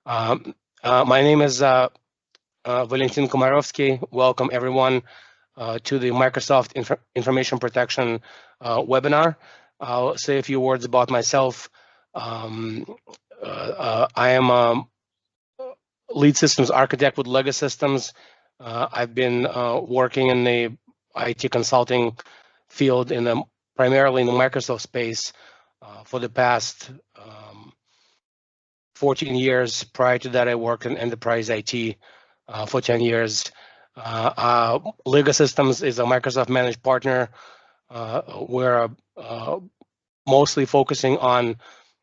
My name is Valentin Komarovsky. Welcome everyone to the Microsoft Information Protection webinar. I'll say a few words about myself. I am a lead systems architect with Lego Systems. I've been working in the IT consulting field primarily in the Microsoft space for the past 14 years. Prior to that, I worked in enterprise IT for 10 years. Lego Systems is a Microsoft managed partner. We're mostly focusing on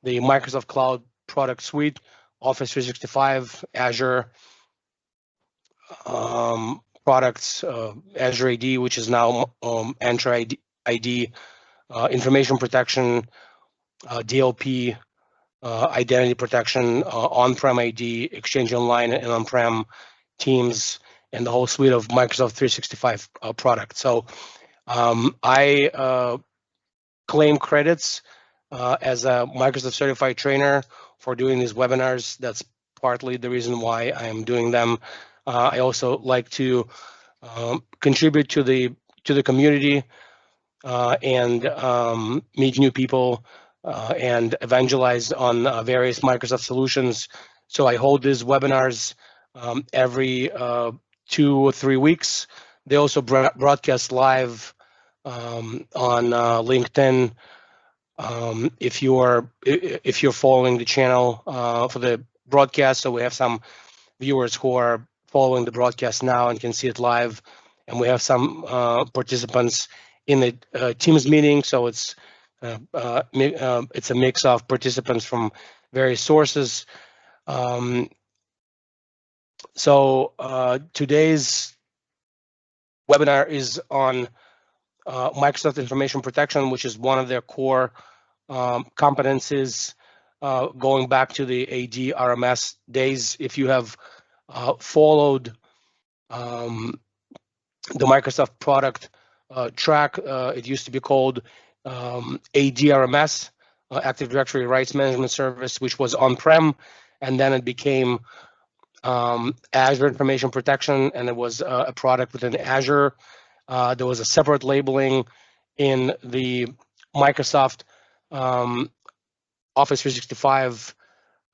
the Microsoft Cloud product suite, Office 365, Azure products, Azure AD, which is now Entra ID, information protection, DLP, identity protection, on-prem ID, Exchange Online and on-prem Teams, and the whole suite of Microsoft 365 products. So I claim credits as a Microsoft certified trainer for doing these webinars. That's partly the reason why I am doing them. I also like to contribute to the community and meet new people and evangelize on various Microsoft solutions. So I hold these webinars every 2 or 3 weeks. They also broadcast live on LinkedIn. If you're following the channel for the broadcast, so we have some viewers who are following the broadcast now and can see it live, and we have some participants in the Teams meeting. So it's a mix of participants from various sources. So today's webinar is on Microsoft Information Protection, which is one of their core competencies going back to the AD RMS days. If you have followed the Microsoft product track, it used to be called ADRMS, Active Directory Rights Management Service, which was on-prem, and then it became Azure Information Protection, and it was a product within Azure. There was a separate labeling in the Microsoft Office 365,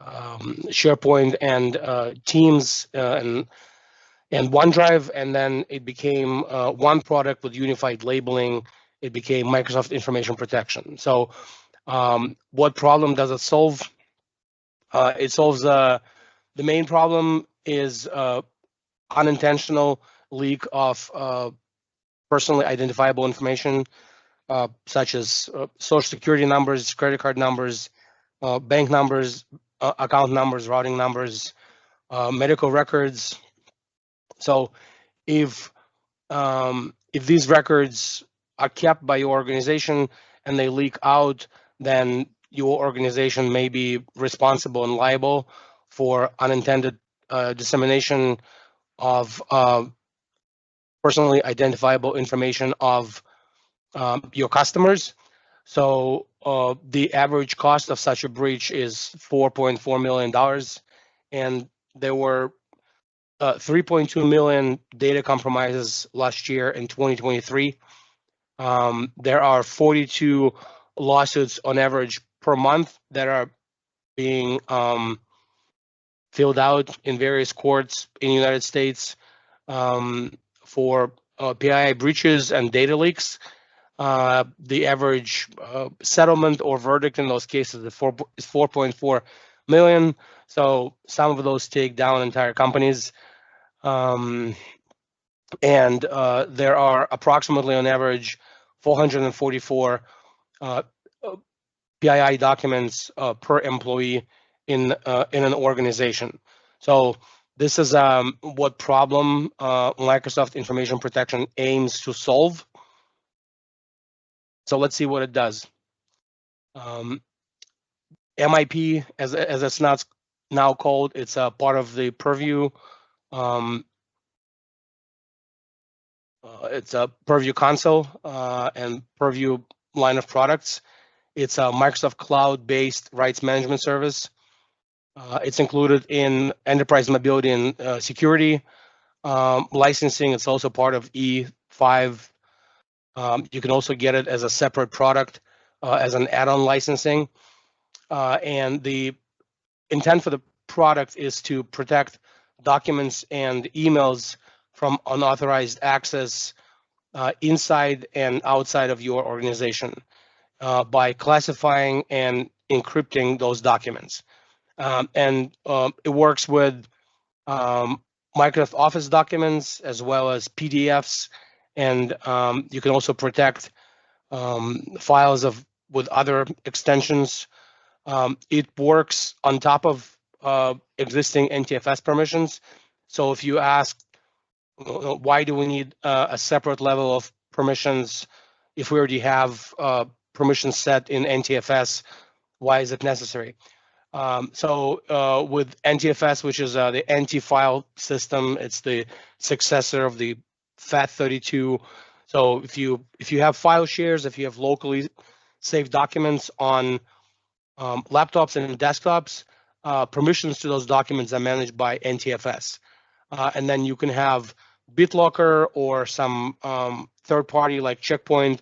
SharePoint, and Teams, and OneDrive, and then it became one product with unified labeling. It became Microsoft Information Protection. So what problem does it solve? It solves the main problem is unintentional leak of personally identifiable information, such as social security numbers, credit card numbers, bank numbers, account numbers, routing numbers, medical records. So if these records are kept by your organization and they leak out, then your organization may be responsible and liable for unintended dissemination of personally identifiable information of your customers. So the average cost of such a breach is $4.4 million, and there were 3.2 million data compromises last year in 2023. There are 42 lawsuits on average per month that are being filled out in various courts in the United States for PII breaches and data leaks. The average settlement or verdict in those cases is 4.4 million. So some of those take down entire companies. And there are approximately on average 444 PII documents per employee in an organization. So this is what problem Microsoft Information Protection aims to solve. So let's see what it does. MIP, as it's now called, it's a part of the Purview. It's a Purview console and Purview line of products. It's a Microsoft cloud-based rights management service. It's included in enterprise mobility and security licensing. It's also part of E5. You can also get it as a separate product, as an add-on licensing. And the intent for the product is to protect documents and emails from unauthorized access inside and outside of your organization by classifying and encrypting those documents. It works with Microsoft Office documents as well as PDFs, and you can also protect files with other extensions. It works on top of existing NTFS permissions. So if you ask, why do we need a separate level of permissions if we already have permissions set in NTFS? Why is it necessary? With NTFS, which is the NT file system, it's the successor of the FAT32. So if you have file shares, if you have locally saved documents on laptops and desktops, permissions to those documents are managed by NTFS. And then you can have BitLocker or some third party like Checkpoint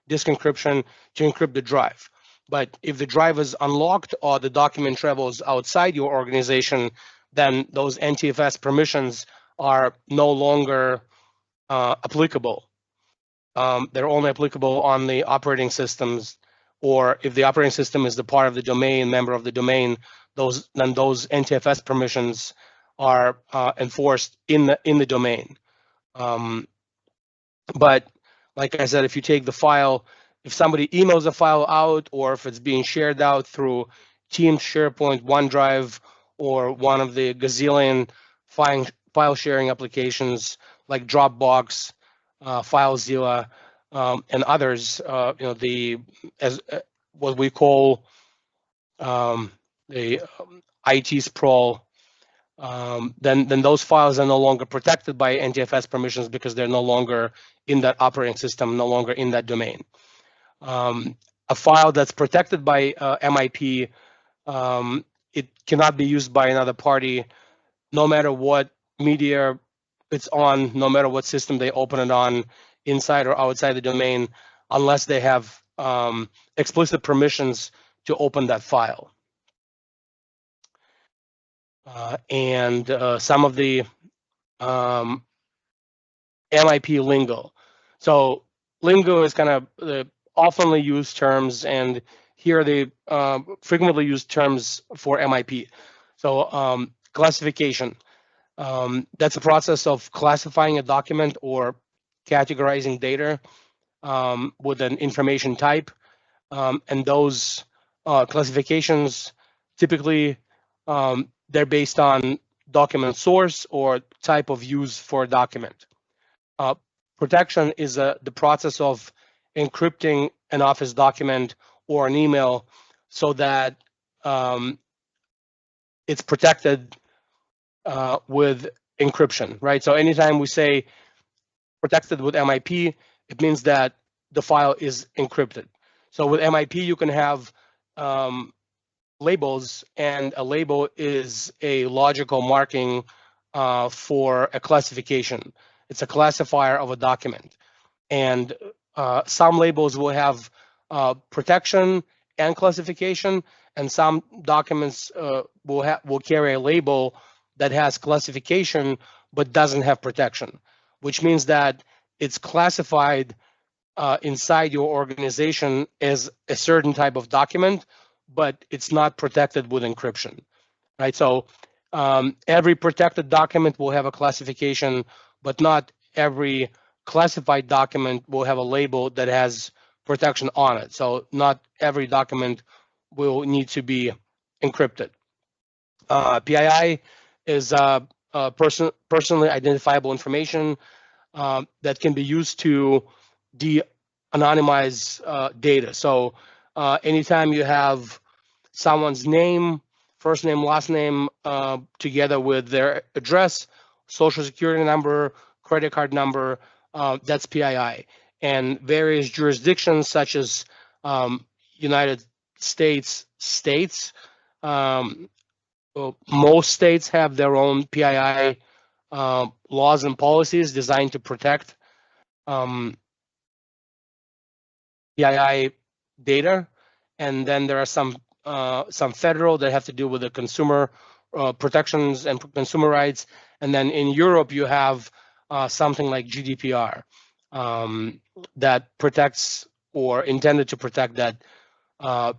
disk encryption to encrypt the drive. But if the drive is unlocked or the document travels outside your organization, then those NTFS permissions are no longer applicable. They're only applicable on the operating systems, or if the operating system is the part of the domain, member of the domain, those NTFS permissions are enforced in the domain. But like I said, if you take the file, if somebody emails a file out, or if it's being shared out through Teams, SharePoint, OneDrive, or one of the gazillion file sharing applications like Dropbox, FileZilla, and others, what we call the IT sprawl, then those files are no longer protected by NTFS permissions because they're no longer in that operating system, no longer in that domain. A file that's protected by MIP, it cannot be used by another party, no matter what media it's on, no matter what system they open it on, inside or outside the domain, unless they have explicit permissions to open that file. And some of the MIP lingo. So lingo is kind of the oftenly used terms, and here are the frequently used terms for MIP. So classification. That's a process of classifying a document or categorizing data with an information type. And those classifications, typically, they're based on document source or type of use for a document. Protection is the process of encrypting an Office document or an email so that it's protected with encryption, right? So anytime we say protected with MIP, it means that the file is encrypted. So with MIP, you can have labels, and a label is a logical marking for a classification. It's a classifier of a document. And some labels will have protection and classification, and some documents will carry a label that has classification but doesn't have protection, which means that it's classified inside your organization as a certain type of document, but it's not protected with encryption, right? So every protected document will have a classification, but not every classified document will have a label that has protection on it. So not every document will need to be encrypted. PII is personally identifiable information that can be used to de-anonymize data. So anytime you have someone's name, first name, last name, together with their address, social security number, credit card number, that's PII. And various jurisdictions such as United States, most states have their own PII laws and policies designed to protect PII data, and then there are some federal that have to do with the consumer protections and consumer rights, and then in Europe you have something like GDPR that protects or intended to protect that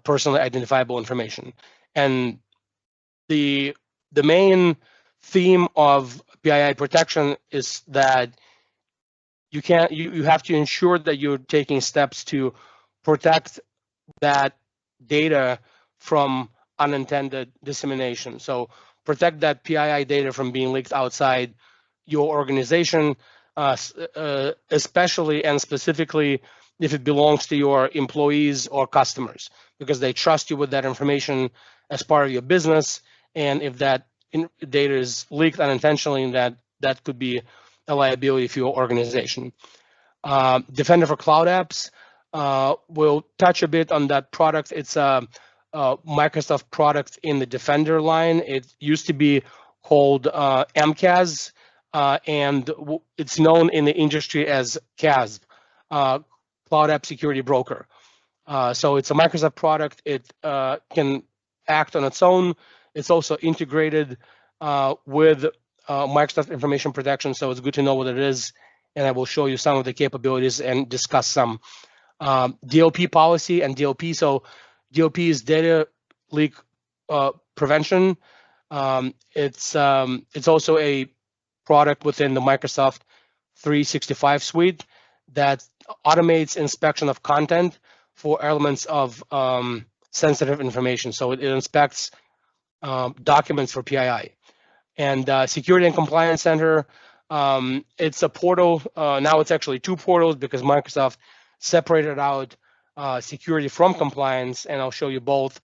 personally identifiable information. And the main theme of PII protection is that you have to ensure that you're taking steps to protect that data from unintended dissemination. So protect that PII data from being leaked outside your organization, especially and specifically if it belongs to your employees or customers, because they trust you with that information as part of your business. And if that data is leaked unintentionally, that could be a liability for your organization. Defender for Cloud Apps, we'll touch a bit on that product. It's a Microsoft product in the Defender line. It used to be called MCAS, and it's known in the industry as CASB, Cloud App Security Broker. So it's a Microsoft product. It can act on its own. It's also integrated with Microsoft Information Protection, so it's good to know what it is, and I will show you some of the capabilities and discuss some. DLP policy and DLP. So DLP is data leak prevention. It's also a product within the Microsoft 365 suite that automates inspection of content for elements of sensitive information. So it inspects documents for PII. And Security and Compliance Center, it's a portal. Now it's actually two portals because Microsoft separated out security from compliance, and I'll show you both.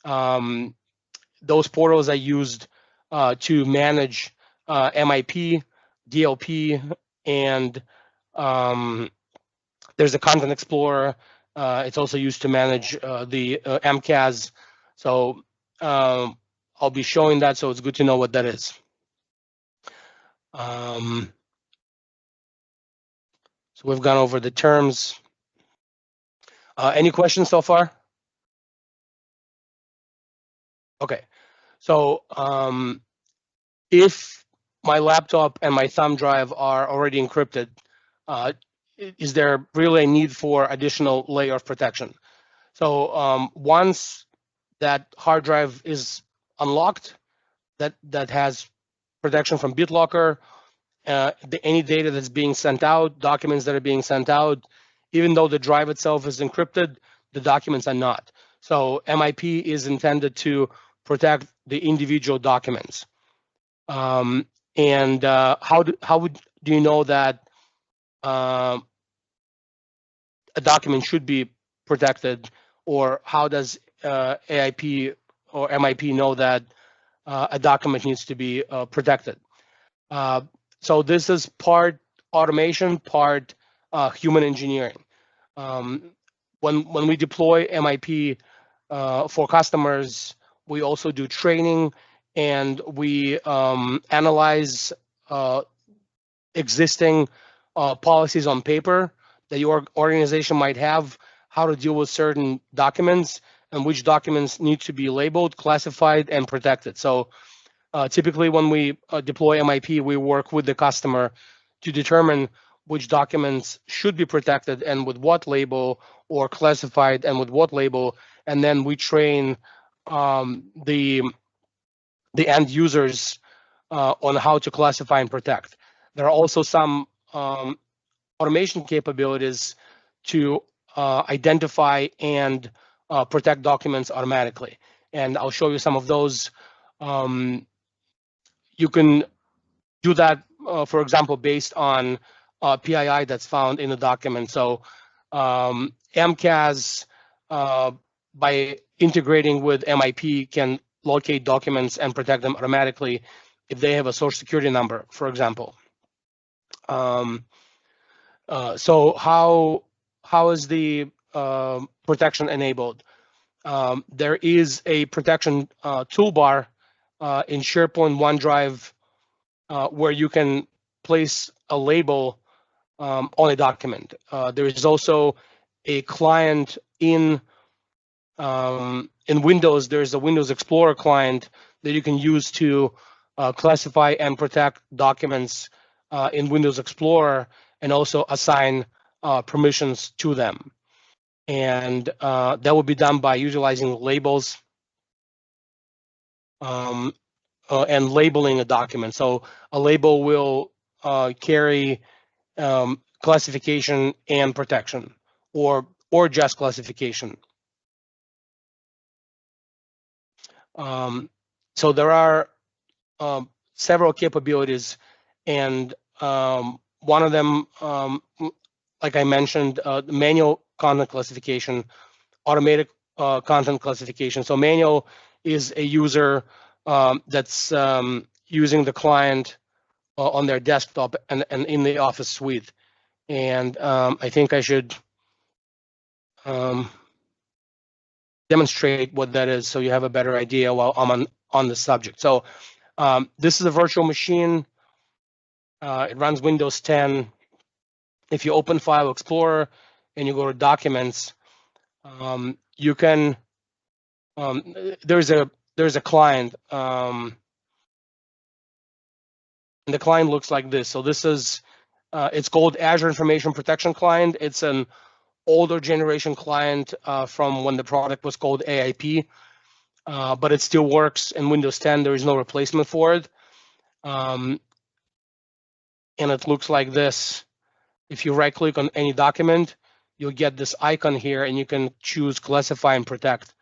Those portals are used to manage MIP, DLP, and there's a Content Explorer. It's also used to manage the MCAS. So I'll be showing that, so it's good to know what that is. So we've gone over the terms. Any questions so far? Okay, so if my laptop and my thumb drive are already encrypted, is there really a need for additional layer of protection? So once that hard drive is unlocked, that has protection from BitLocker, any data that's being sent out, documents that are being sent out, even though the drive itself is encrypted, the documents are not. So MIP is intended to protect the individual documents. How do you know that a document should be protected, or how does AIP or MIP know that a document needs to be protected? So this is part automation, part human engineering. When we deploy MIP for customers, we also do training, and we analyze existing policies on paper that your organization might have, how to deal with certain documents, and which documents need to be labeled, classified, and protected. So typically when we deploy MIP, we work with the customer to determine which documents should be protected and with what label, or classified and with what label, and then we train the end users on how to classify and protect. There are also some automation capabilities to identify and protect documents automatically, and I'll show you some of those. You can do that, for example, based on PII that's found in the document. So MCAS, by integrating with MIP, can locate documents and protect them automatically if they have a social security number, for example. So how is the protection enabled? There is a protection toolbar in SharePoint, OneDrive, where you can place a label on a document. There is also a client in Windows. There's a Windows Explorer client that you can use to classify and protect documents in Windows Explorer, and also assign permissions to them. And that will be done by utilizing labels and labeling a document. So a label will carry classification and protection, or just classification. So there are several capabilities, and one of them, like I mentioned, manual content classification, automated content classification. So manual is a user that's using the client on their desktop and in the Office suite. And I think I should demonstrate what that is so you have a better idea while I'm on the subject. So this is a virtual machine. It runs Windows 10. If you open File Explorer and you go to Documents, you can, there's a client, and the client looks like this. So this is, it's called Azure Information Protection Client. It's an older generation client from when the product was called AIP, but it still works in Windows 10. There is no replacement for it. And it looks like this. If you right click on any document, you'll get this icon here, and you can choose Classify and Protect.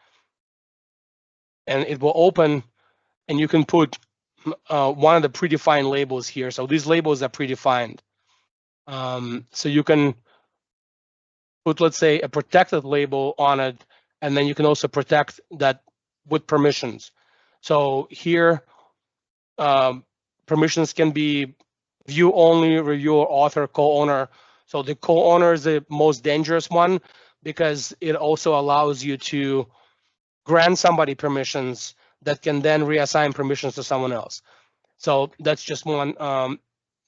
And it will open, and you can put one of the predefined labels here. So these labels are predefined. So you can put, let's say, a protected label on it, and then you can also protect that with permissions. So here, permissions can be view only, reviewer, author, co-owner. So the co-owner is the most dangerous one, because it also allows you to grant somebody permissions that can then reassign permissions to someone else. So that's just one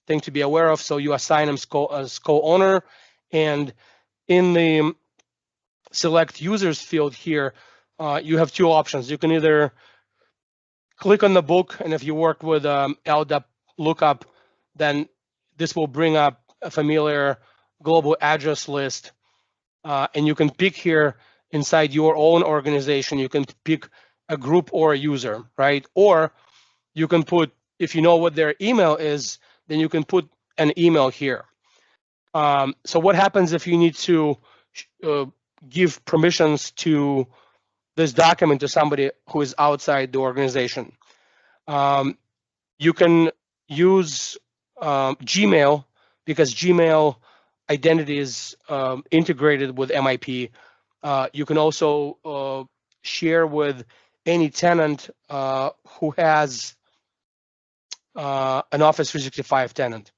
thing to be aware of. So you assign them as co-owner, and in the select users field here, you have two options. You can either click on the book, and if you work with LDAP lookup, then this will bring up a familiar global address list, and you can pick here inside your own organization. You can pick a group or a user, right? Or you can put, if you know what their email is, then you can put an email here. So what happens if you need to give permissions to this document to somebody who is outside the organization? You can use Gmail, because Gmail identity is integrated with MIP. You can also share with any tenant who has an Office 365 tenant.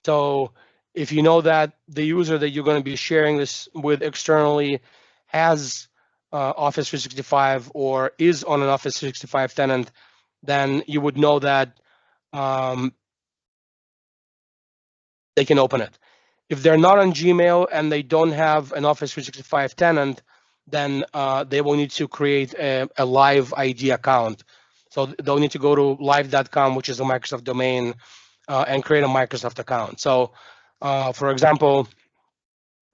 So if you know that the user that you're going to be sharing this with externally has Office 365 or is on an Office 365 tenant, then you would know that they can open it. If they're not on Gmail and they don't have an Office 365 tenant, then they will need to create a live ID account. So they'll need to go to live.com, which is a Microsoft domain, and create a Microsoft account. So for example,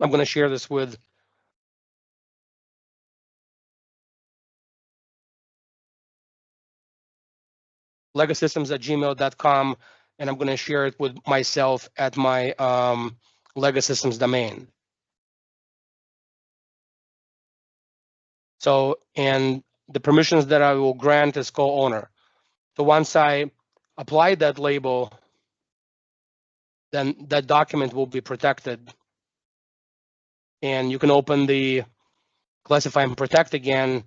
I'm going to share this with legasystems@gmail.com, and I'm going to share it with myself at my Legasystems domain. So, and the permissions that I will grant is co-owner. So once I apply that label, then that document will be protected. And you can open the Classify and Protect again,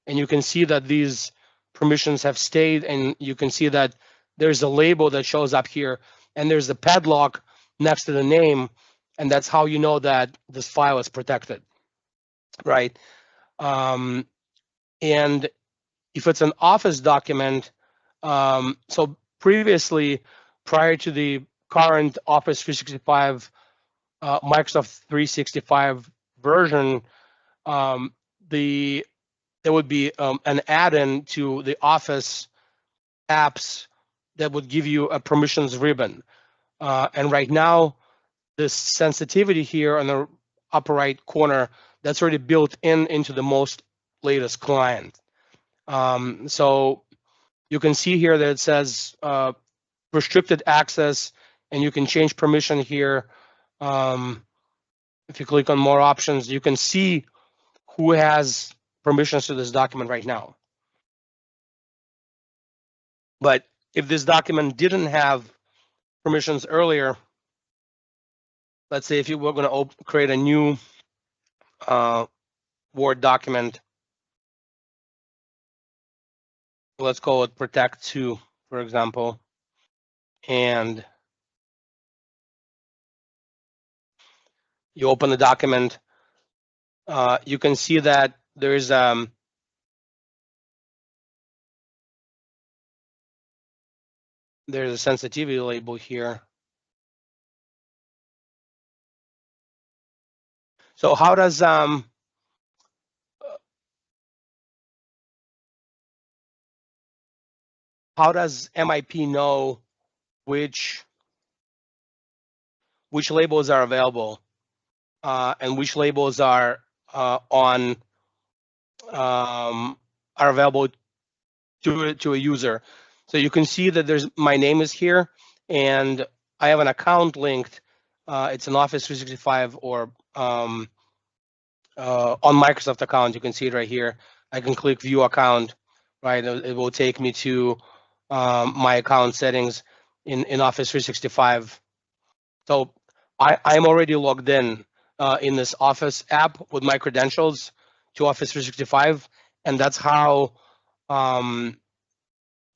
and you can see that these permissions have stayed, and you can see that there's a label that shows up here, and there's a padlock next to the name, and that's how you know that this file is protected, right? And if it's an Office document, So previously, prior to the current Office 365, Microsoft 365 version, there would be an add-in to the Office apps that would give you a permissions ribbon. And right now, this sensitivity here on the upper right corner, that's already built into the most latest client. So you can see here that it says restricted access, and you can change permission here. If you click on more options, you can see who has permissions to this document right now. But if this document didn't have permissions earlier, let's say if you were going to create a new Word document, let's call it Protect 2, for example, and you open the document, you can see that there's a sensitivity label here. So how does MIP know which labels are available and which labels are available to a user? So you can see that there's my name is here, and I have an account linked. It's an Office 365 or on Microsoft account. You can see it right here. I can click View Account. Right, it will take me to my account settings in Office 365. So I'm already logged in this Office app with my credentials to Office 365, and that's how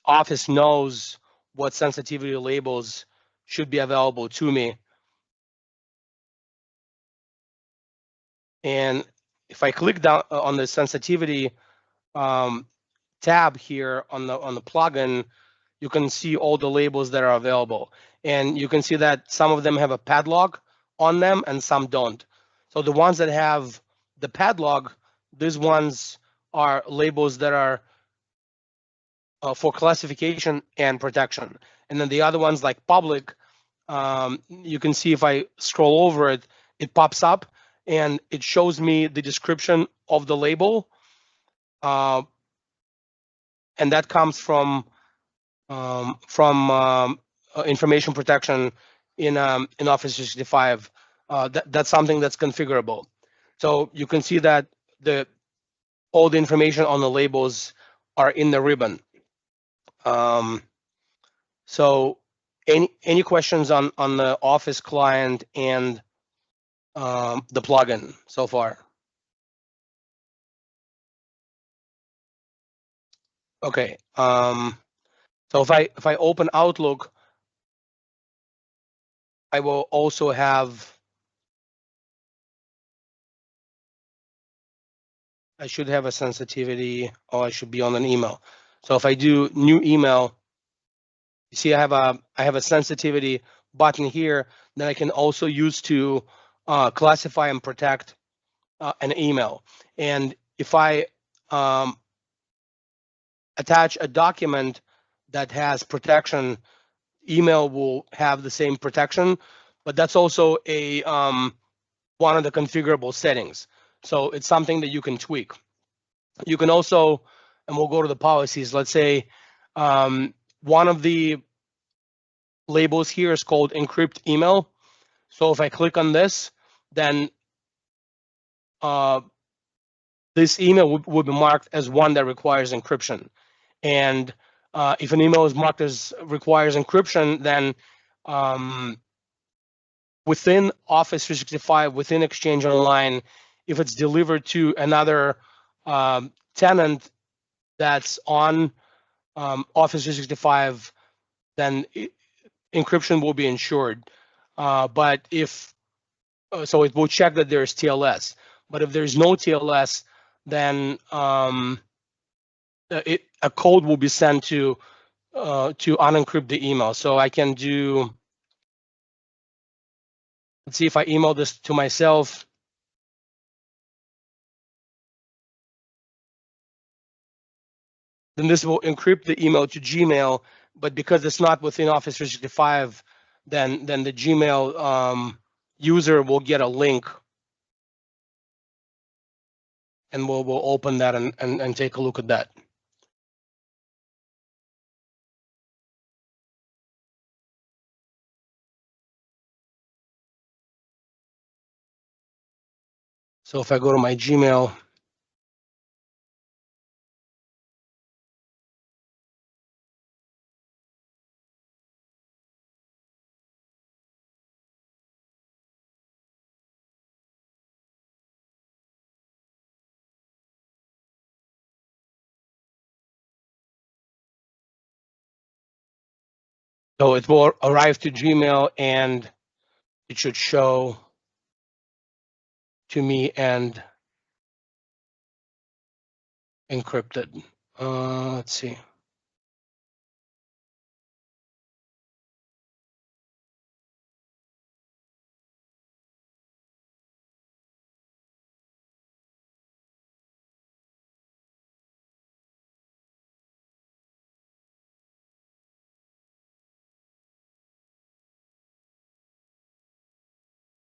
Office knows what sensitivity labels should be available to me. And if I click down on the sensitivity tab here on the plugin, you can see all the labels that are available. And you can see that some of them have a padlock on them and some don't. So the ones that have the padlock, these ones are labels that are for classification and protection. And then the other ones like public, you can see if I scroll over it, it pops up and it shows me the description of the label. And that comes from information protection in Office 365. That's something that's configurable. So you can see that all the information on the labels are in the ribbon. So any questions on the Office client and the plugin so far? Okay. So if I open Outlook, I will also have. I should have a sensitivity, or I should be on an email. So if I do new email, you see I have a sensitivity button here that I can also use to classify and protect an email. And if I attach a document that has protection, email will have the same protection, but that's also a one of the configurable settings. So it's something that you can tweak. You can also, and we'll go to the policies, let's say one of the labels here is called encrypt email. So if I click on this, then this email would be marked as one that requires encryption. And if an email is marked as requires encryption, then within Office 365, within Exchange Online, if it's delivered to another tenant that's on Office 365, then encryption will be ensured. But if so, it will check that there's TLS. But if there's no TLS, then a code will be sent to unencrypt the email. So I can do, let's see if I email this to myself. Then this will encrypt the email to Gmail, but because it's not within Office 365, then the Gmail user will get a link, and we'll open that and take a look at that. So if I go to my Gmail, so it will arrive to Gmail and it should show to me and encrypted. Let's see.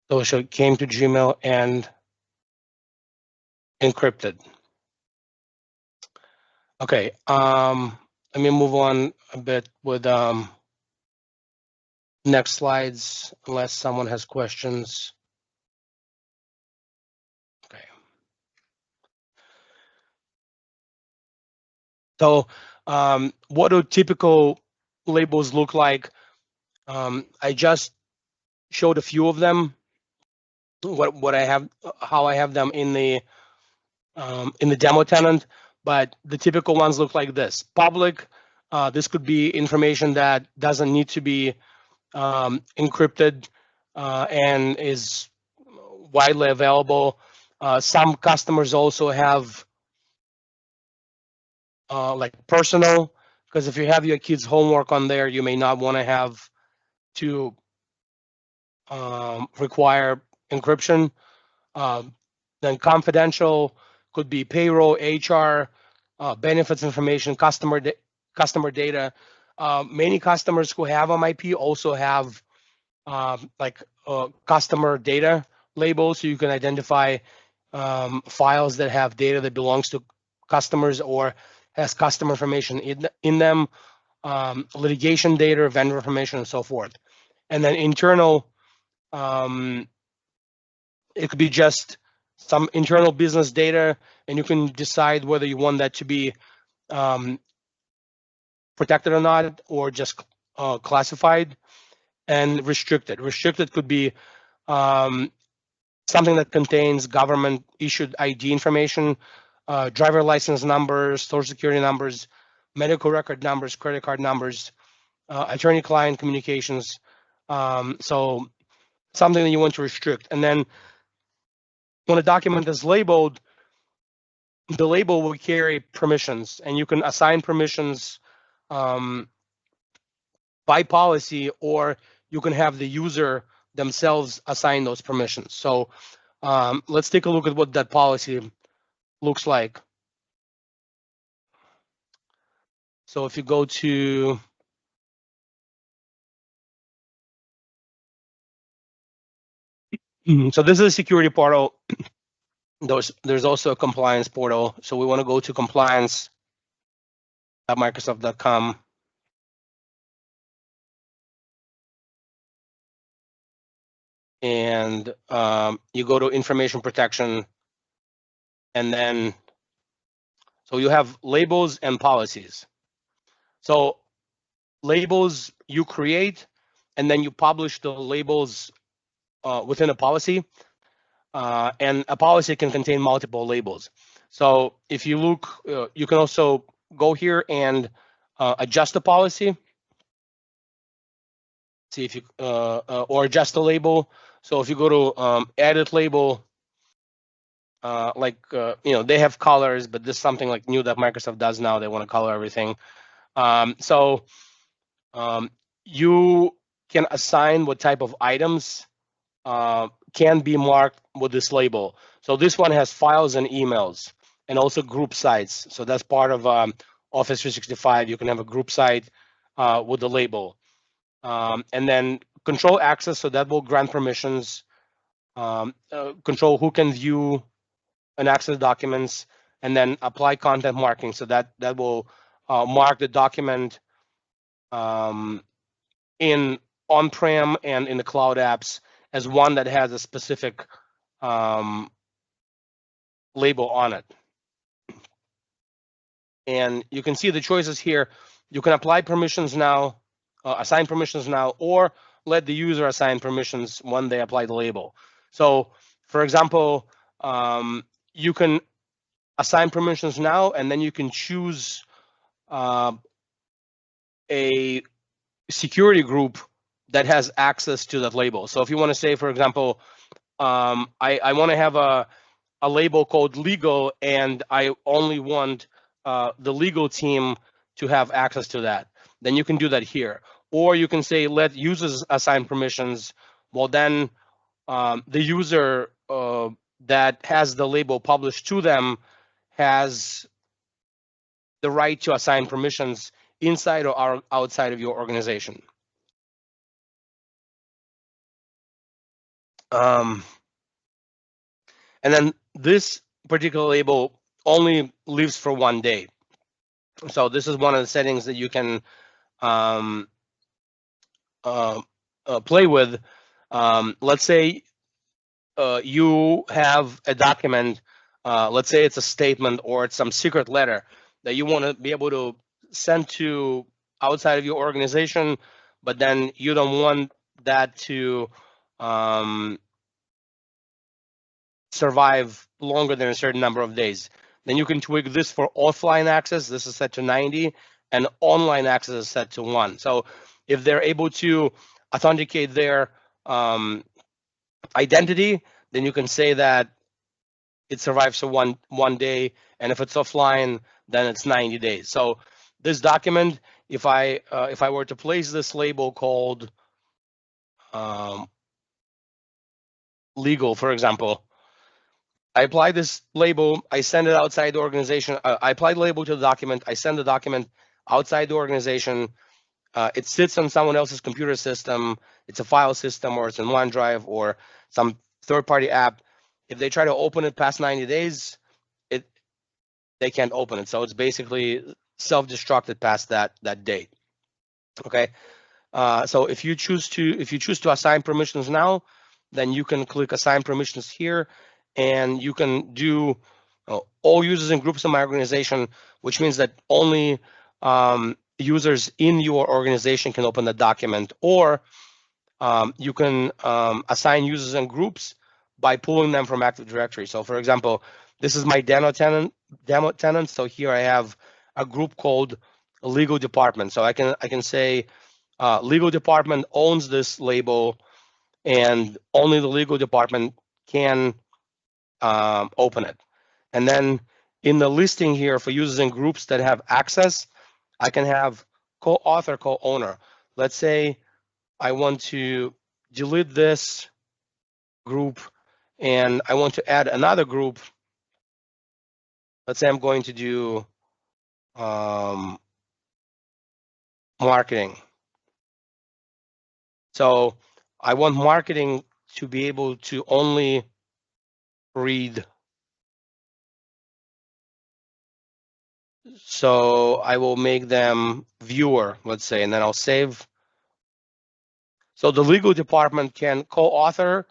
So it came to Gmail and encrypted. Okay, let me move on a bit with next slides, unless someone has questions. Okay. So what do typical labels look like? I just showed a few of them. What I have, how I have them in the demo tenant, but the typical ones look like this. Public, this could be information that doesn't need to be encrypted and is widely available. Some customers also have like personal, because if you have your kids' homework on there, you may not want to have to require encryption. Then confidential could be payroll, HR, benefits information, customer data. Many customers who have MIP also have like customer data labels, so you can identify files that have data that belongs to customers or has customer information in them, litigation data, vendor information, and so forth. And then internal, it could be just some internal business data, and you can decide whether you want that to be protected or not, or just classified. And restricted. Restricted could be something that contains government issued ID information, driver license numbers, social security numbers, medical record numbers, credit card numbers, attorney-client communications. So something that you want to restrict. And then when a document is labeled, the label will carry permissions, and you can assign permissions by policy, or you can have the user themselves assign those permissions. So let's take a look at what that policy looks like. So if you go to so this is a security portal. There's also a compliance portal. So we want to go to compliance.microsoft.com. And you go to information protection, and then so you have labels and policies. So labels you create, and then you publish the labels within a policy. And a policy can contain multiple labels. So if you look, you can also go here and adjust the policy. See if you or adjust the label. So if you go to edit label, like they have colors, but this is something like new that Microsoft does now. They want to color everything. So you can assign what type of items can be marked with this label. So this one has files and emails, and also group sites. So that's part of Office 365. You can have a group site with the label. And then control access, so that will grant permissions, control who can view and access documents, and then apply content marking, so that will mark the document in on-prem and in the cloud apps as one that has a specific label on it. And you can see the choices here. You can apply permissions now, assign permissions now, or let the user assign permissions when they apply the label. So, for example, you can assign permissions now, and then you can choose a security group that has access to that label. So if you want to say, for example, I want to have a label called legal, and I only want the legal team to have access to that, then you can do that here. Or you can say, let users assign permissions. Well, then the user that has the label published to them has the right to assign permissions inside or outside of your organization. And then this particular label only lives for 1 day. So this is one of the settings that you can play with. Let's say you have a document, let's say it's a statement or it's some secret letter that you want to be able to send to outside of your organization, but then you don't want that to survive longer than a certain number of days. Then you can tweak this for offline access. This is set to 90, and online access is set to 1. So if they're able to authenticate their identity, then you can say that it survives for one day, and if it's offline, then it's 90 days. So this document, if I were to place this label called legal, for example, I apply this label, I send it outside the organization. I apply the label to the document, I send the document outside the organization. It sits on someone else's computer system. It's a file system, or it's in OneDrive or some third-party app. If they try to open it past 90 days, they can't open it. So it's basically self-destructed past that date. Okay. So if you choose to assign permissions now, then you can click assign permissions here, and you can do all users and groups in my organization, which means that only users in your organization can open the document, or you can assign users and groups by pulling them from Active Directory. So for example, this is my demo tenant. So here I have a group called legal department. So I can say legal department owns this label, and only the legal department can open it. And then in the listing here for users and groups that have access, I can have co-author, co-owner. Let's say I want to delete this group and I want to add another group. Let's say I'm going to do marketing. So I want marketing to be able to only read. So I will make them viewer, let's say, and then I'll save. So the legal department can co-author,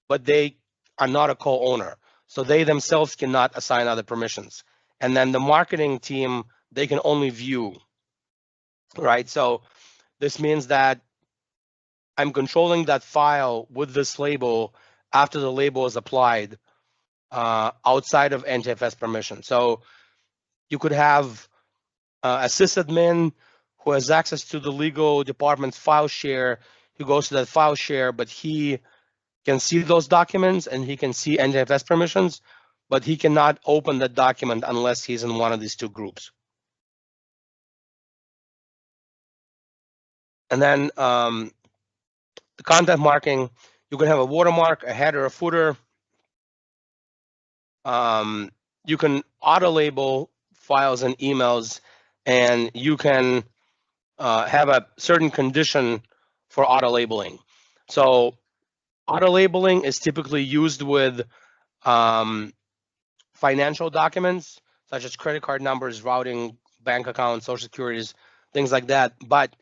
but they are not a co-owner. So they themselves cannot assign other permissions. And then the marketing team, they can only view, right? So this means that I'm controlling that file with this label after the label is applied outside of NTFS permission. So you could have a sysadmin who has access to the legal department's file share, who goes to that file share, but he can see those documents and he can see NTFS permissions, but he cannot open the document unless he's in one of these two groups. And then the content marking, you can have a watermark, a header, a footer. You can auto label files and emails, and you can have a certain condition for auto labeling. So auto labeling is typically used with financial documents such as credit card numbers, routing, bank accounts, social securities, things like that. But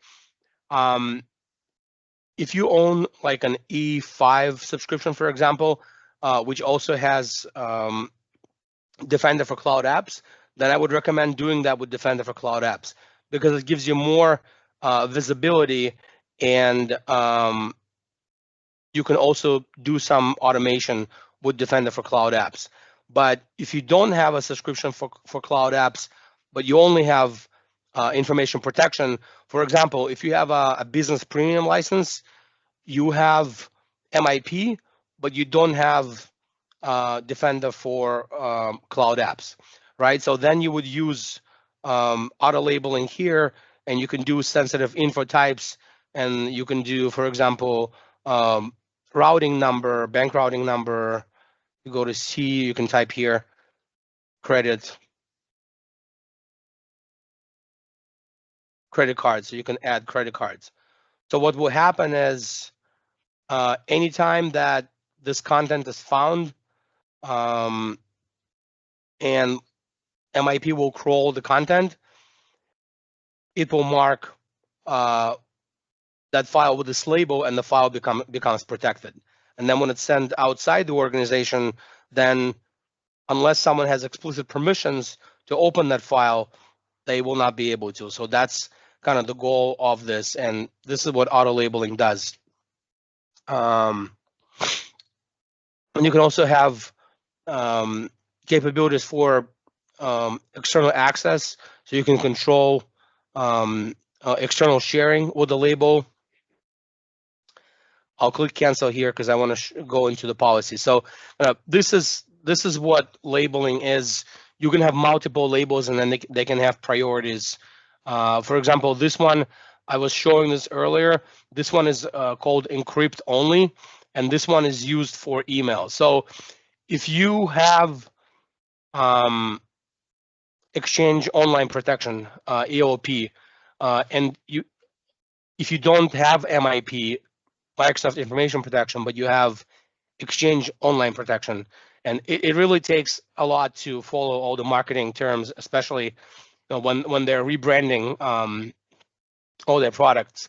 if you own like an E5 subscription, for example, which also has Defender for Cloud Apps, then I would recommend doing that with Defender for Cloud Apps because it gives you more visibility, and you can also do some automation with Defender for Cloud Apps. But if you don't have a subscription for Cloud Apps, but you only have information protection, for example, if you have a business premium license, you have MIP, but you don't have Defender for Cloud Apps, right? So then you would use auto labeling here, and you can do sensitive info types, and you can do, for example, routing number, bank routing number. You go to C, you can type here, credit cards, so you can add credit cards. So what will happen is anytime that this content is found, and MIP will crawl the content, it will mark that file with this label, and the file becomes protected. And then when it's sent outside the organization, then unless someone has explicit permissions to open that file, they will not be able to. So that's kind of the goal of this, and this is what auto labeling does. And you can also have capabilities for external access, so you can control external sharing with the label. I'll click cancel here because I want to go into the policy. So this is what labeling is. You can have multiple labels, and then they can have priorities. For example, this one, I was showing this earlier. This one is called encrypt only, and this one is used for email. So if you have Exchange Online Protection, EOP, and if you don't have MIP, Microsoft Information Protection, but you have Exchange Online Protection, and it really takes a lot to follow all the marketing terms, especially when they're rebranding all their products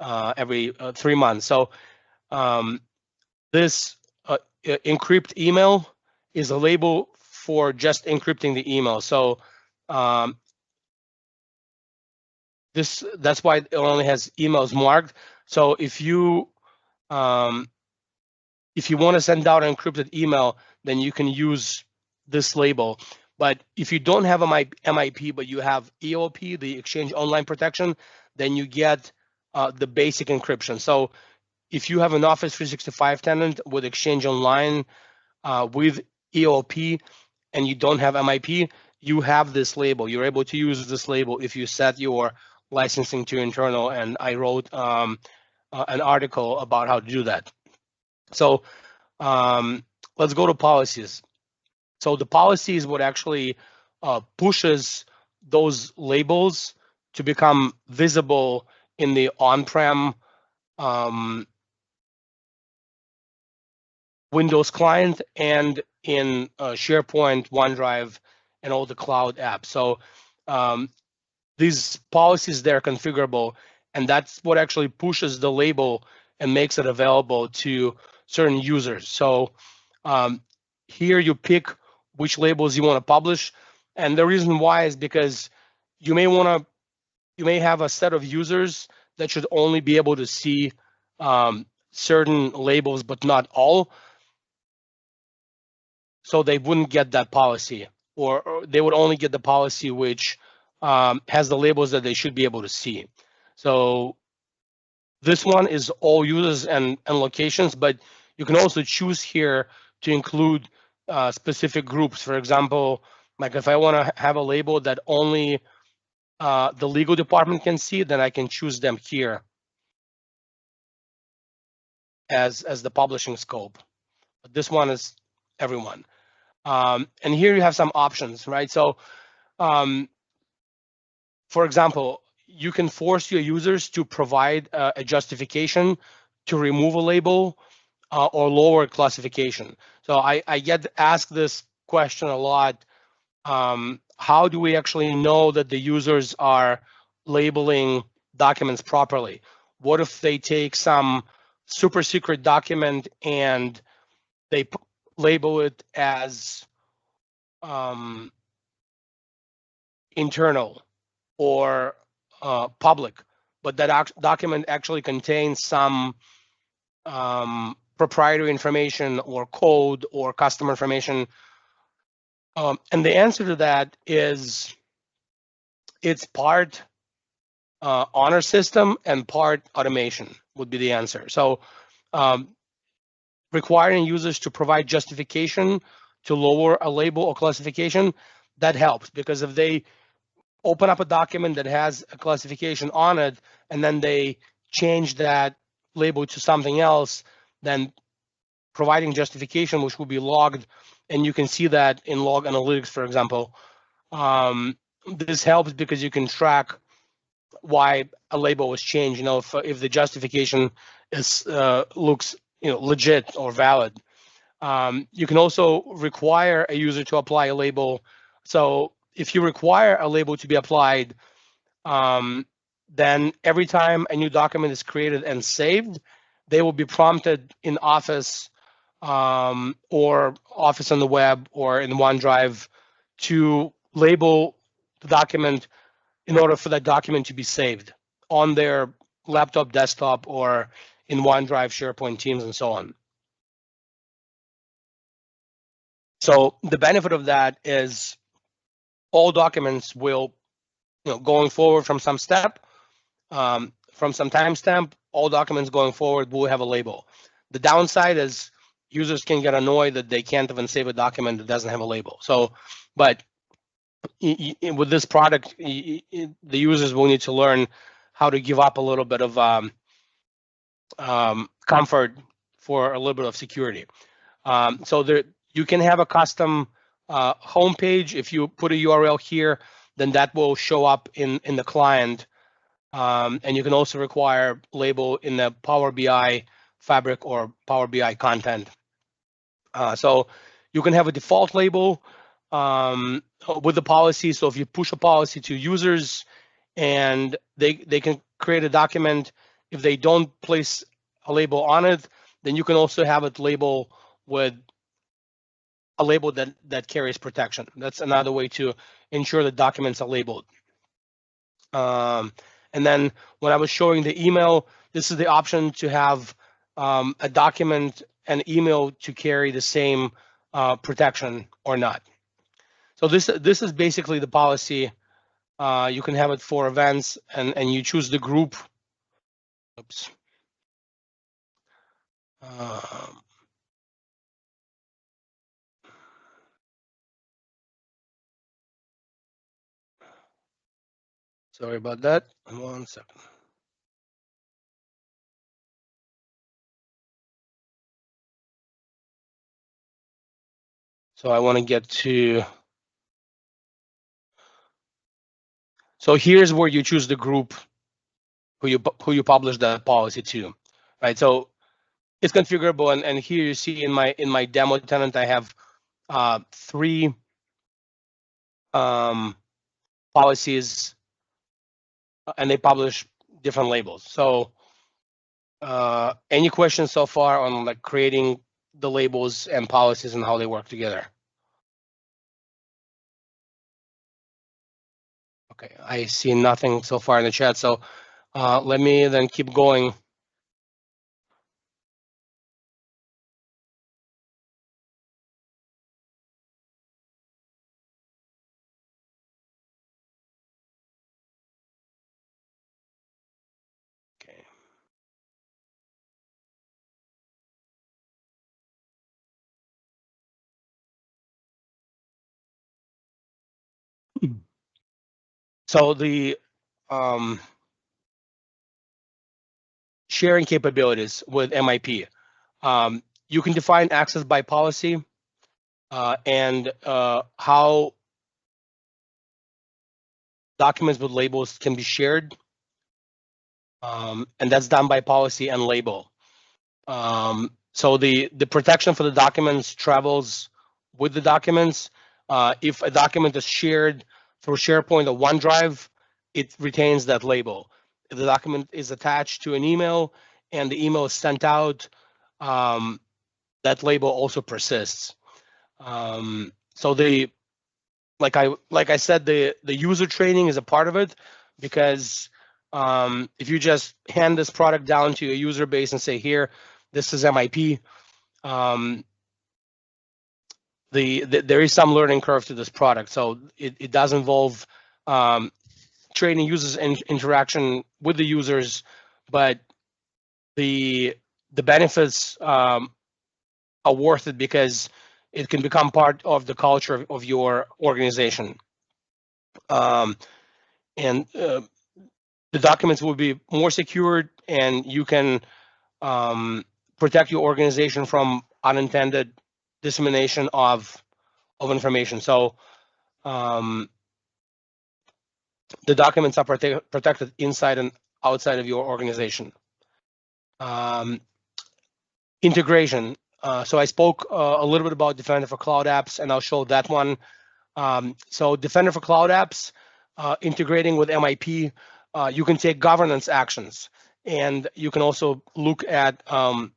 every 3 months. So this encrypt email is a label for just encrypting the email. So that's why it only has emails marked. So if you want to send out an encrypted email, then you can use this label. But if you don't have a MIP, but you have EOP, the Exchange Online Protection, then you get the basic encryption. So if you have an Office 365 tenant with Exchange Online with EOP, and you don't have MIP, you have this label. You're able to use this label if you set your licensing to internal, and I wrote an article about how to do that. So let's go to policies. So the policy is what actually pushes those labels to become visible in the on-prem Windows client and in SharePoint, OneDrive, and all the cloud apps. So these policies, they're configurable, and that's what actually pushes the label and makes it available to certain users. So here you pick which labels you want to publish, and the reason why is because you may have a set of users that should only be able to see certain labels, but not all. So they wouldn't get that policy, or they would only get the policy which has the labels that they should be able to see. So this one is all users and locations, but you can also choose here to include specific groups. For example, like if I want to have a label that only the legal department can see, then I can choose them here. as the publishing scope. But this one is everyone. And here you have some options, right? So, for example, you can force your users to provide a justification to remove a label or lower classification. So I get asked this question a lot. How do we actually know that the users are labeling documents properly? What if they take some super secret document and they label it as internal or public, but that document actually contains some proprietary information or code or customer information? And the answer to that is it's part honor system and part automation would be the answer. So requiring users to provide justification to lower a label or classification, that helps, because if they open up a document that has a classification on it and then they change that label to something else, then providing justification, which will be logged, and you can see that in log analytics, for example. This helps because you can track why a label was changed. You know, if the justification is looks legit or valid. You can also require a user to apply a label. So if you require a label to be applied, then every time a new document is created and saved, they will be prompted in Office or Office on the web or in OneDrive to label the document in order for that document to be saved on their laptop, desktop, or in OneDrive, SharePoint, Teams, and so on. So the benefit of that is all documents will, going forward from some step, from some timestamp, all documents going forward will have a label. The downside is users can get annoyed that they can't even save a document that doesn't have a label. So, but with this product, the users will need to learn how to give up a little bit of comfort for a little bit of security. So there, you can have a custom homepage. If you put a URL here, then that will show up in the client. And you can also require label in the Power BI Fabric or Power BI content. So you can have a default label with the policy. So if you push a policy to users and they can create a document, if they don't place a label on it, then you can also have it label with a label that carries protection. That's another way to ensure that documents are labeled. And then when I was showing the email, this is the option to have a document and email to carry the same protection or not. So this is basically the policy. You can have it for events, and you choose the group. Oops. Sorry about that. 1 second. So I want to get to. So here's where you choose the group who you publish that policy to, right? So it's configurable, and here you see in my demo tenant I have 3 policies, and they publish different labels. So any questions so far on like creating the labels and policies and how they work together? Okay, I see nothing so far in the chat. So let me then keep going. Okay. So the sharing capabilities with MIP. You can define access by policy and how documents with labels can be shared. And that's done by policy and label. So the protection for the documents travels with the documents. If a document is shared through SharePoint or OneDrive, it retains that label. If the document is attached to an email and the email is sent out, that label also persists. So like I said, the user training is a part of it, because if you just hand this product down to a user base and say, here, this is MIP, there is some learning curve to this product. So it does involve training users and interaction with the users, but the benefits are worth it because it can become part of the culture of your organization. And the documents will be more secured, and you can protect your organization from unintended dissemination of information. So the documents are protected inside and outside of your organization. Integration. So I spoke a little bit about Defender for Cloud Apps, and I'll show that one. So Defender for Cloud Apps, integrating with MIP, you can take governance actions, and you can also look at how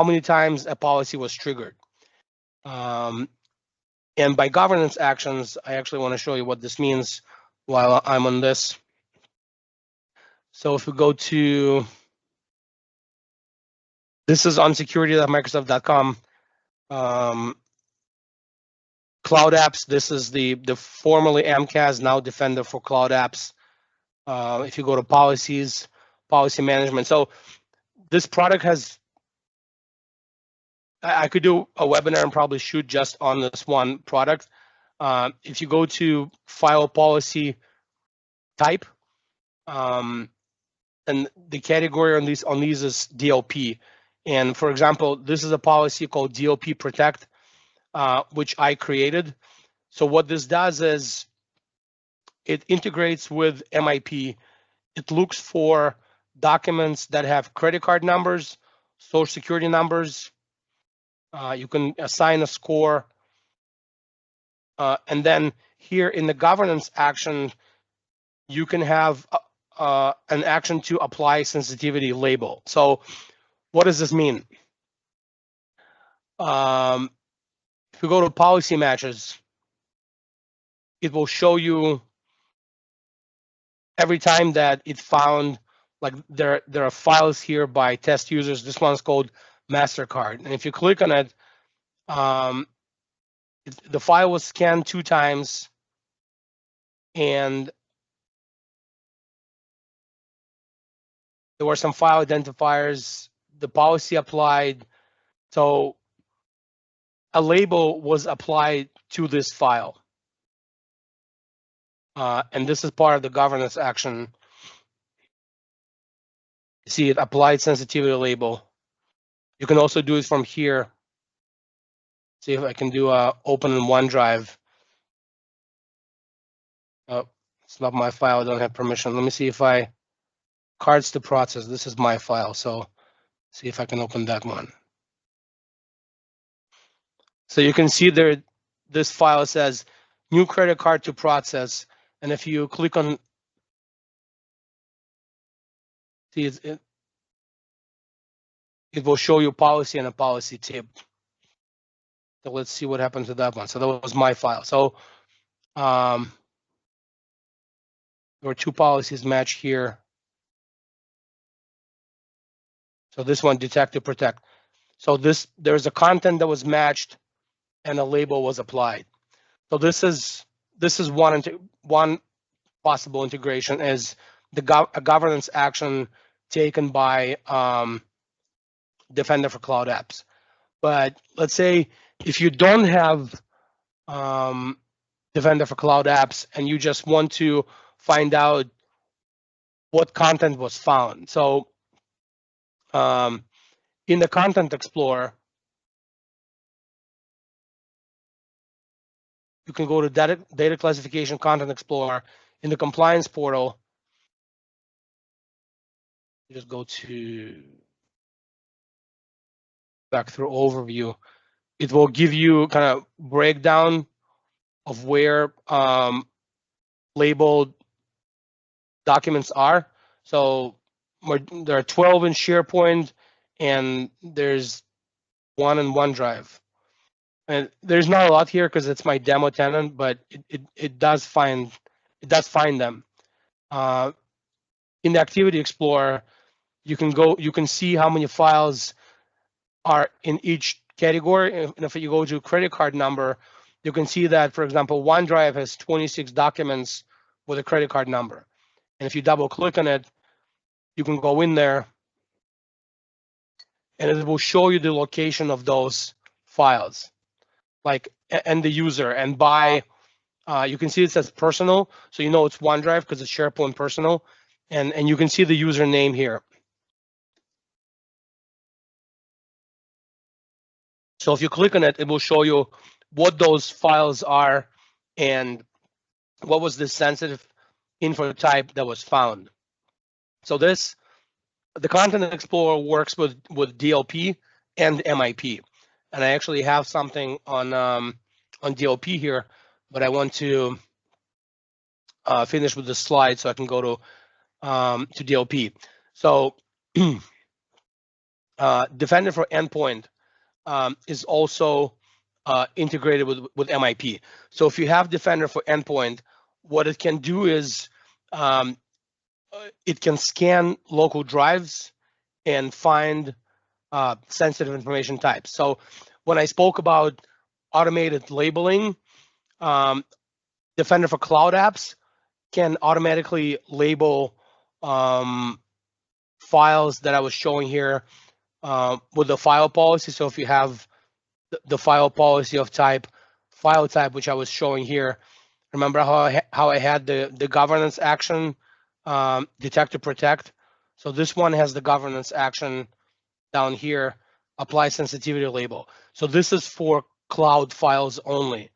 many times a policy was triggered. And by governance actions, I actually want to show you what this means while I'm on this. So if we go to, this is on security.microsoft.com. Cloud Apps, this is the formerly MCAS, now Defender for Cloud Apps. If you go to policies, policy management. So this product has, I could do a webinar and probably shoot just on this one product. If you go to file policy type, and the category on these is DLP. And for example, this is a policy called DLP Protect, which I created. So what this does is it integrates with MIP. It looks for documents that have credit card numbers, social security numbers. You can assign a score. And then here in the governance action, you can have an action to apply sensitivity label. So what does this mean? If we go to policy matches, it will show you every time that it found, like there are files here by test users. This one's called MasterCard. And if you click on it, the file was scanned 2 times, and there were some file identifiers, the policy applied. So a label was applied to this file. And this is part of the governance action. You see it, applied sensitivity label. You can also do it from here. See if I can do a open in OneDrive. Oh, it's not my file, I don't have permission. Let me see if I, cards to process, this is my file. So see if I can open that one. So you can see there, this file says new credit card to process. And if you click on, see it will show you policy and a policy tip. So let's see what happened to that one. So that was my file. So there were 2 policies matched here. So this one, detect to protect. So there's a content that was matched and a label was applied. So this is one possible integration, is a governance action taken by Defender for Cloud Apps. But let's say if you don't have Defender for Cloud Apps and you just want to find out what content was found. So in the Content Explorer, you can go to Data Classification Content Explorer. In the Compliance Portal, you just go to back through Overview. It will give you kind of breakdown of where labeled documents are. So there are 12 in SharePoint, and there's 1 in OneDrive. And there's not a lot here because it's my demo tenant, but it does find them. In the Activity Explorer, you can see how many files are in each category. And if you go to credit card number, you can see that, for example, OneDrive has 26 documents with a credit card number. And if you double click on it, you can go in there and it will show you the location of those files, like, and the user. And by, you can see it says personal, so you know it's OneDrive because it's SharePoint personal. And you can see the username here. So if you click on it, it will show you what those files are and what was the sensitive info type that was found. So the Content Explorer works with DLP and MIP. And I actually have something on DLP here, but I want to finish with the slide so I can go to DLP. So Defender for Endpoint is also integrated with MIP. So if you have Defender for Endpoint, what it can do is it can scan local drives and find sensitive information types. So when I spoke about automated labeling, Defender for Cloud Apps can automatically label files that I was showing here with the file policy. So if you have the file policy of file type, which I was showing here, remember how I had the governance action detect to protect? So this one has the governance action down here, apply sensitivity label. So this is for cloud files only.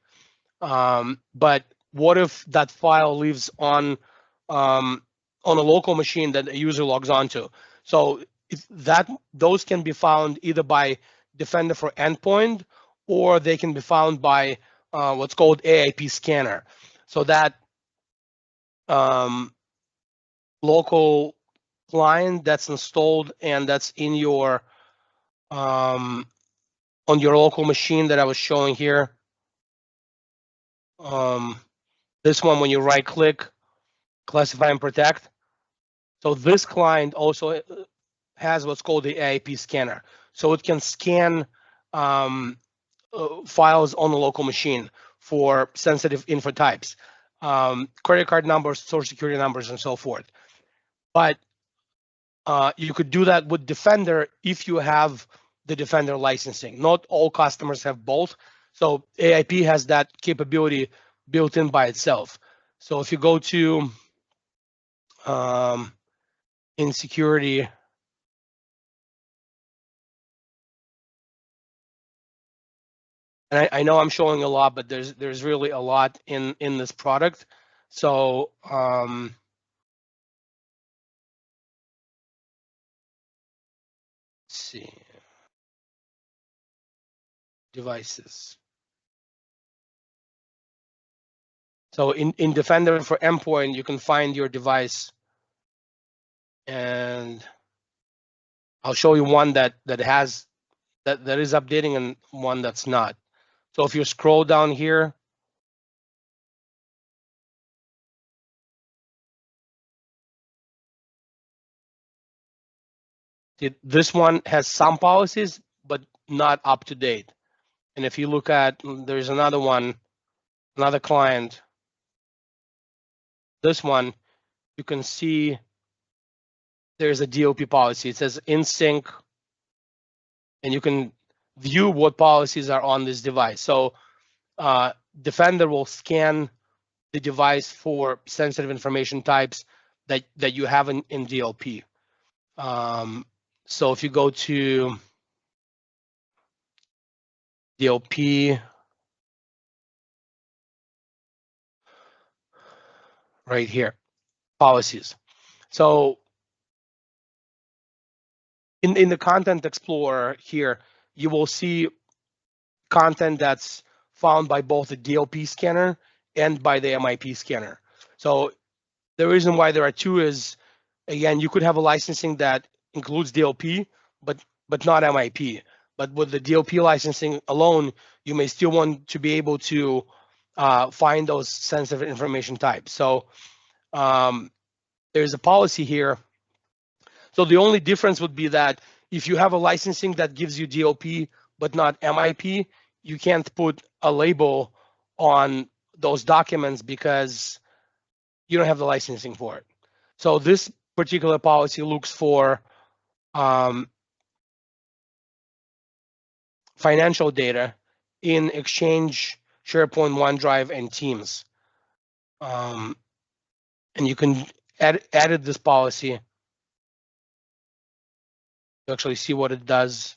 But what if that file lives on a local machine that a user logs onto? So those can be found either by Defender for Endpoint, or they can be found by what's called AIP scanner. So that local client that's installed and that's in your on your local machine that I was showing here. This one, when you right click, classify and protect. So this client also has what's called the AIP scanner. So it can scan files on the local machine for sensitive info types, credit card numbers, social security numbers, and so forth. But you could do that with Defender if you have the Defender licensing. Not all customers have both. So AIP has that capability built in by itself. So if you go to in security, and I know I'm showing a lot, but there's really a lot in this product. So let's see, devices. So in Defender for Endpoint, you can find your device, and I'll show you one that is updating and one that's not. So if you scroll down here, this one has some policies, but not up to date. And if you look at, there's another one, another client, this one, you can see there's a DLP policy. It says in sync, and you can view what policies are on this device. So Defender will scan the device for sensitive information types that you have in DLP. So if you go to DLP right here, policies. So in the Content Explorer here, you will see content that's found by both the DLP scanner and by the MIP scanner. So the reason why there are two is, again, you could have a licensing that includes DLP, but not MIP. But with the DLP licensing alone, you may still want to be able to find those sensitive information types. So there's a policy here. So the only difference would be that if you have a licensing that gives you DLP but not MIP, you can't put a label on those documents because you don't have the licensing for it. So this particular policy looks for financial data in Exchange, SharePoint, OneDrive, and Teams. And you can edit this policy to actually see what it does.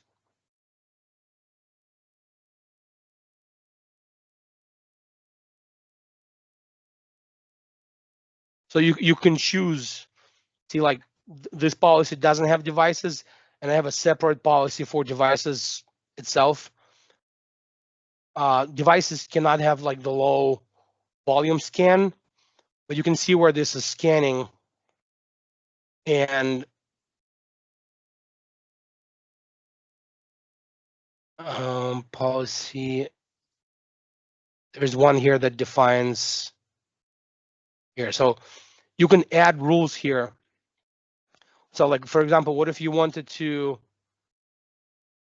So you can choose, see, like this policy doesn't have devices, and I have a separate policy for devices itself. Devices cannot have like the low volume scan, but you can see where this is scanning, and policy, there's one here that defines here. So you can add rules here. So like, for example, what if you wanted to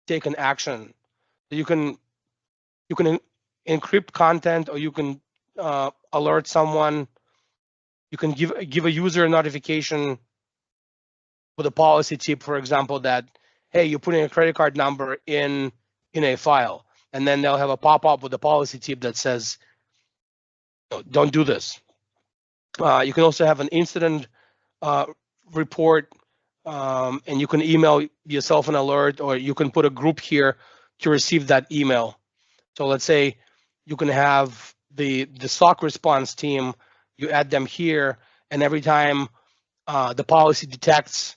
take an action? You can encrypt content, or you can alert someone. You can give a user a notification with a policy tip, for example, that, hey, you're putting a credit card number in a file, and then they'll have a pop-up with a policy tip that says, don't do this. You can also have an incident report, and you can email yourself an alert, or you can put a group here to receive that email. So let's say you can have the SOC response team, you add them here, and every time the policy detects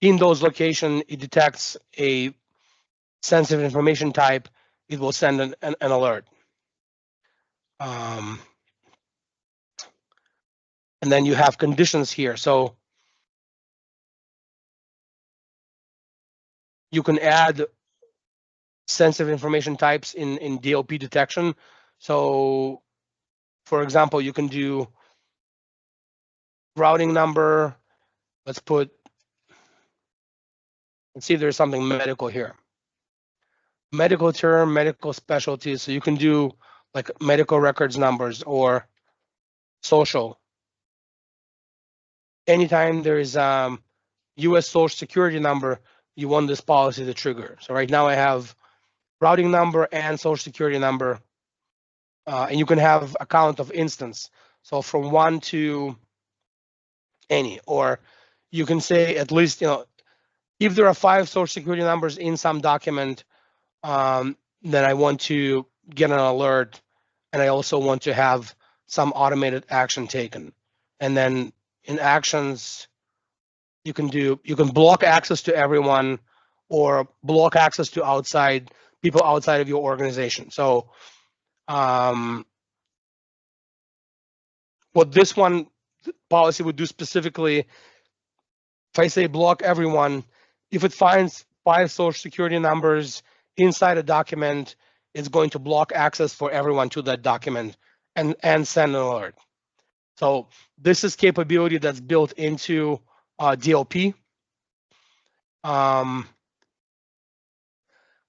in those locations, it detects a sensitive information type, it will send an alert. And then you have conditions here. So you can add sensitive information types in DLP detection. So for example, you can do routing number. Let's see if there's something medical here. Medical term, medical specialty. So you can do like medical records numbers or social. Anytime there is US social security number, you want this policy to trigger. So right now I have routing number and social security number, and you can have a count of instance. So from 1 to any, or you can say at least, if there are 5 social security numbers in some document, then I want to get an alert, and I also want to have some automated action taken. And then in actions, you can block access to everyone, or block access to people outside of your organization. So what this one policy would do specifically, if I say block everyone, if it finds 5 social security numbers inside a document, it's going to block access for everyone to that document and send an alert. So this is capability that's built into DLP.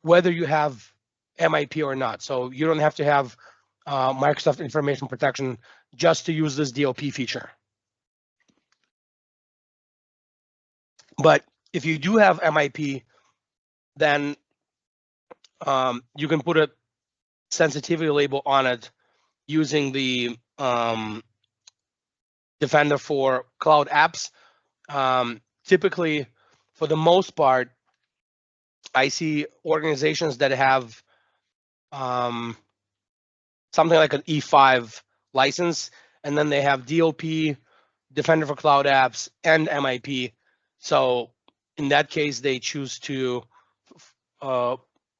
Whether you have MIP or not. So you don't have to have Microsoft Information Protection just to use this DLP feature. But if you do have MIP, then you can put a sensitivity label on it using the Defender for Cloud Apps. Typically, for the most part, I see organizations that have something like an E5 license, and then they have DLP, Defender for Cloud Apps, and MIP. So in that case, they choose to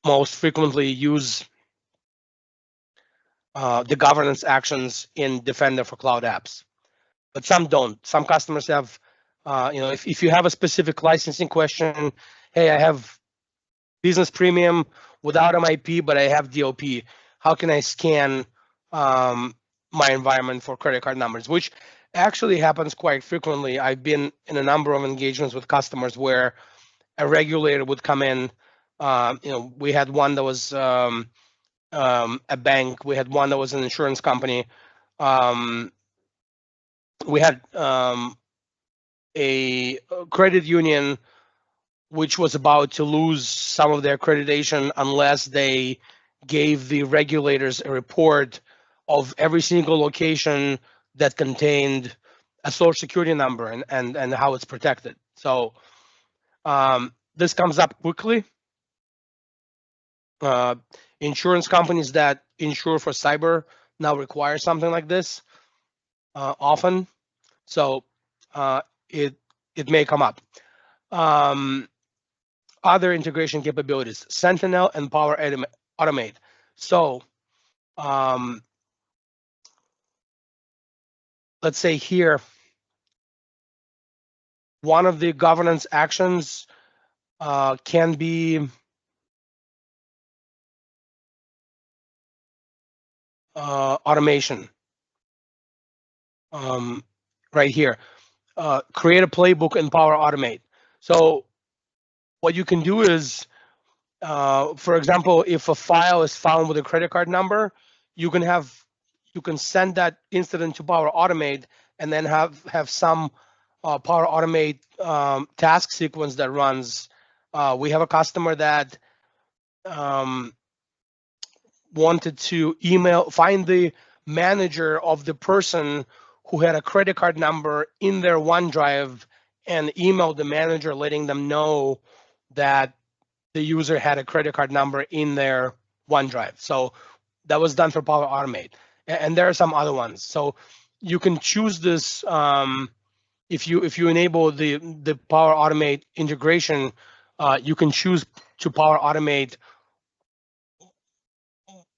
most frequently use the governance actions in Defender for Cloud Apps, but some don't. Some customers have, if you have a specific licensing question, hey, I have business premium without MIP, but I have DLP. How can I scan my environment for credit card numbers? Which actually happens quite frequently. I've been in a number of engagements with customers where a regulator would come in. We had one that was a bank. We had one that was an insurance company. We had a credit union which was about to lose some of their accreditation unless they gave the regulators a report of every single location that contained a social security number and how it's protected. So this comes up quickly. Insurance companies that insure for cyber now require something like this often. So it may come up. Other integration capabilities, Sentinel and Power Automate. So let's say here, one of the governance actions can be automation. Right here, create a playbook in Power Automate. So what you can do is, for example, if a file is found with a credit card number, you can send that incident to Power Automate and then have some Power Automate task sequence that runs. We have a customer that wanted to find the manager of the person who had a credit card number in their OneDrive and email the manager letting them know that the user had a credit card number in their OneDrive. So that was done for Power Automate. And there are some other ones. So you can choose this if you enable the Power Automate integration, you can choose to Power Automate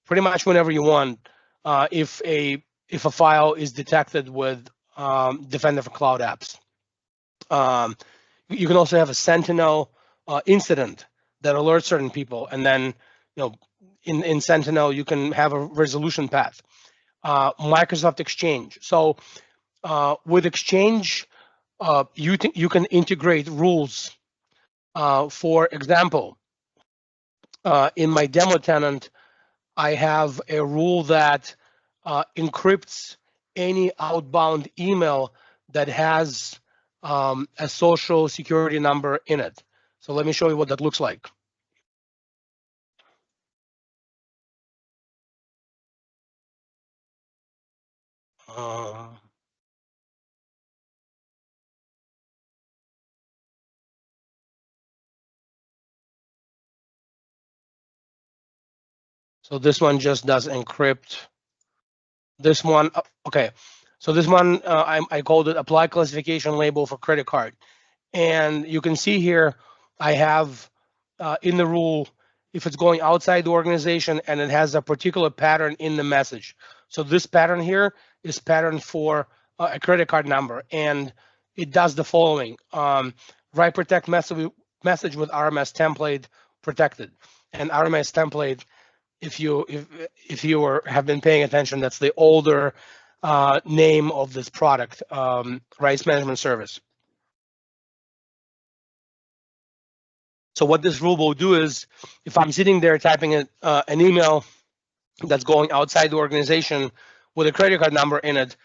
pretty much whenever you want if a file is detected with Defender for Cloud Apps. You can also have a Sentinel incident that alerts certain people, and then in Sentinel you can have a resolution path. Microsoft Exchange. So with Exchange, you can integrate rules. For example, in my demo tenant, I have a rule that encrypts any outbound email that has a social security number in it. So let me show you what that looks like. So this one just does encrypt. This one, okay. So this one, I called it apply classification label for credit card. And you can see here, I have in the rule, if it's going outside the organization and it has a particular pattern in the message. So this pattern here is pattern for a credit card number. And it does the following. Write protect message with RMS template protected. And RMS template, if you have been paying attention, that's the older name of this product, rights management service. So what this rule will do is, if I'm sitting there typing an email that's going outside the organization with a credit card number in it,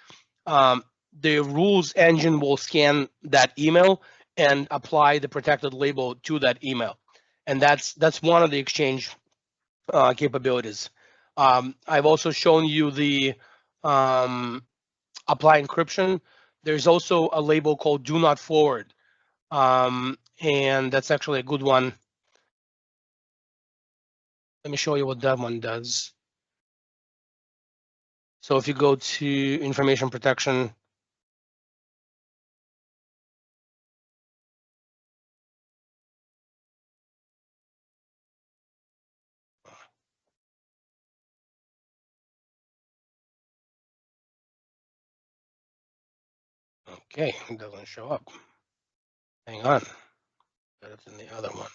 the rules engine will scan that email and apply the protected label to that email. And that's one of the Exchange capabilities. I've also shown you the apply encryption. There's also a label called do not forward. And that's actually a good one. Let me show you what that one does. So if you go to information protection, okay, it doesn't show up. Hang on, but it's in the other one.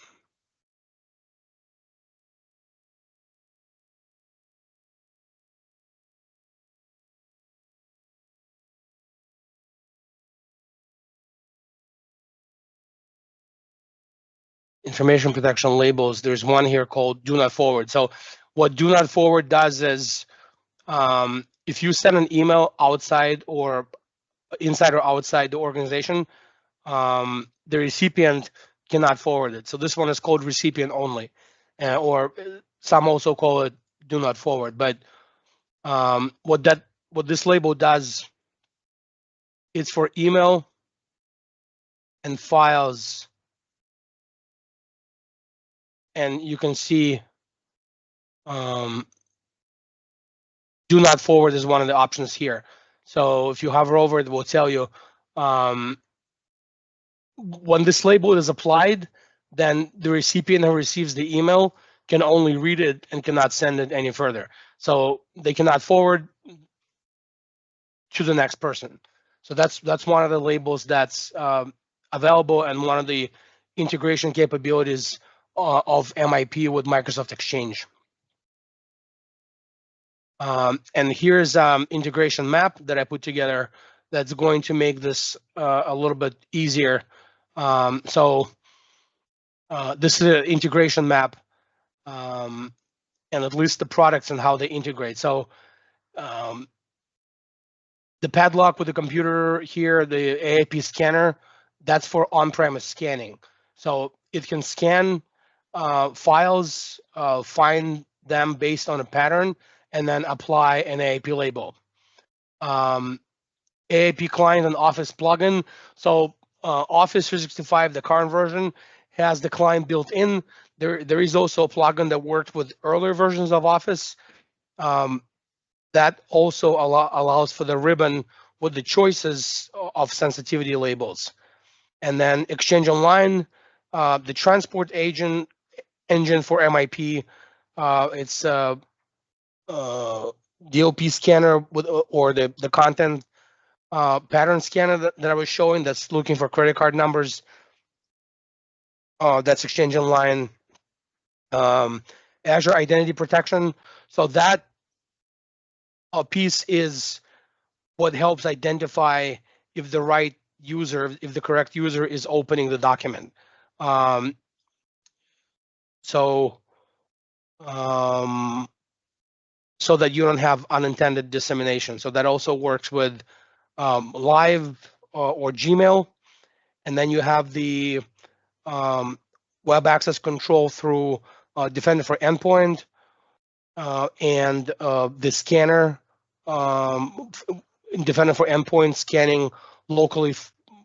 Information protection labels. There's one here called do not forward. So what do not forward does is if you send an email outside or inside or outside the organization, the recipient cannot forward it. So this one is called recipient only, or some also call it do not forward. But what this label does, it's for email and files, and you can see do not forward is one of the options here. So if you hover over it, it will tell you when this label is applied, then the recipient who receives the email can only read it and cannot send it any further. So they cannot forward to the next person. So that's one of the labels that's available and one of the integration capabilities of MIP with Microsoft Exchange. And here's integration map that I put together that's going to make this a little bit easier. So this is an integration map and at least the products and how they integrate. So the padlock with the computer here, the AAP scanner, that's for on-premise scanning. So it can scan files, find them based on a pattern, and then apply an AAP label. AAP client and Office plugin. So Office 365, the current version, has the client built in. There is also a plugin that worked with earlier versions of Office. That also allows for the ribbon with the choices of sensitivity labels. And then Exchange Online, the transport agent engine for MIP. It's a DLP scanner with or the content pattern scanner that I was showing that's looking for credit card numbers. That's Exchange Online. Azure Identity Protection. So that piece is what helps identify if the right user, if the correct user is opening the document. So that you don't have unintended dissemination. So that also works with Live or Gmail. And then you have the web access control through Defender for Endpoint and the scanner, Defender for Endpoint scanning locally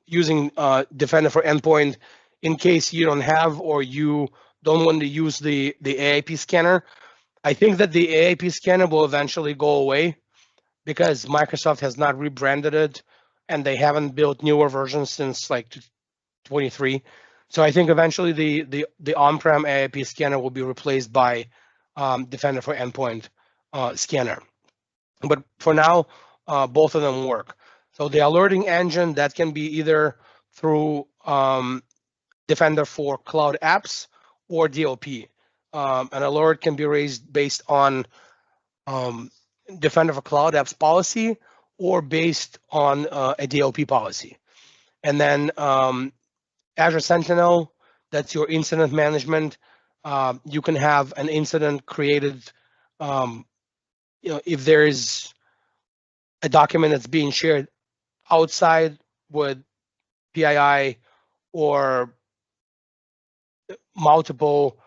using Defender for Endpoint in case you don't have or you don't want to use the AAP scanner. I think that the AAP scanner will eventually go away because Microsoft has not rebranded it and they haven't built newer versions since like 23. So I think eventually the on-prem AAP scanner will be replaced by Defender for Endpoint scanner. But for now, both of them work. So the alerting engine, that can be either through Defender for Cloud Apps or DLP. An alert can be raised based on Defender for Cloud Apps policy or based on a DLP policy. And then Azure Sentinel, that's your incident management. You can have an incident created, if there is a document that's being shared outside with PII or multiple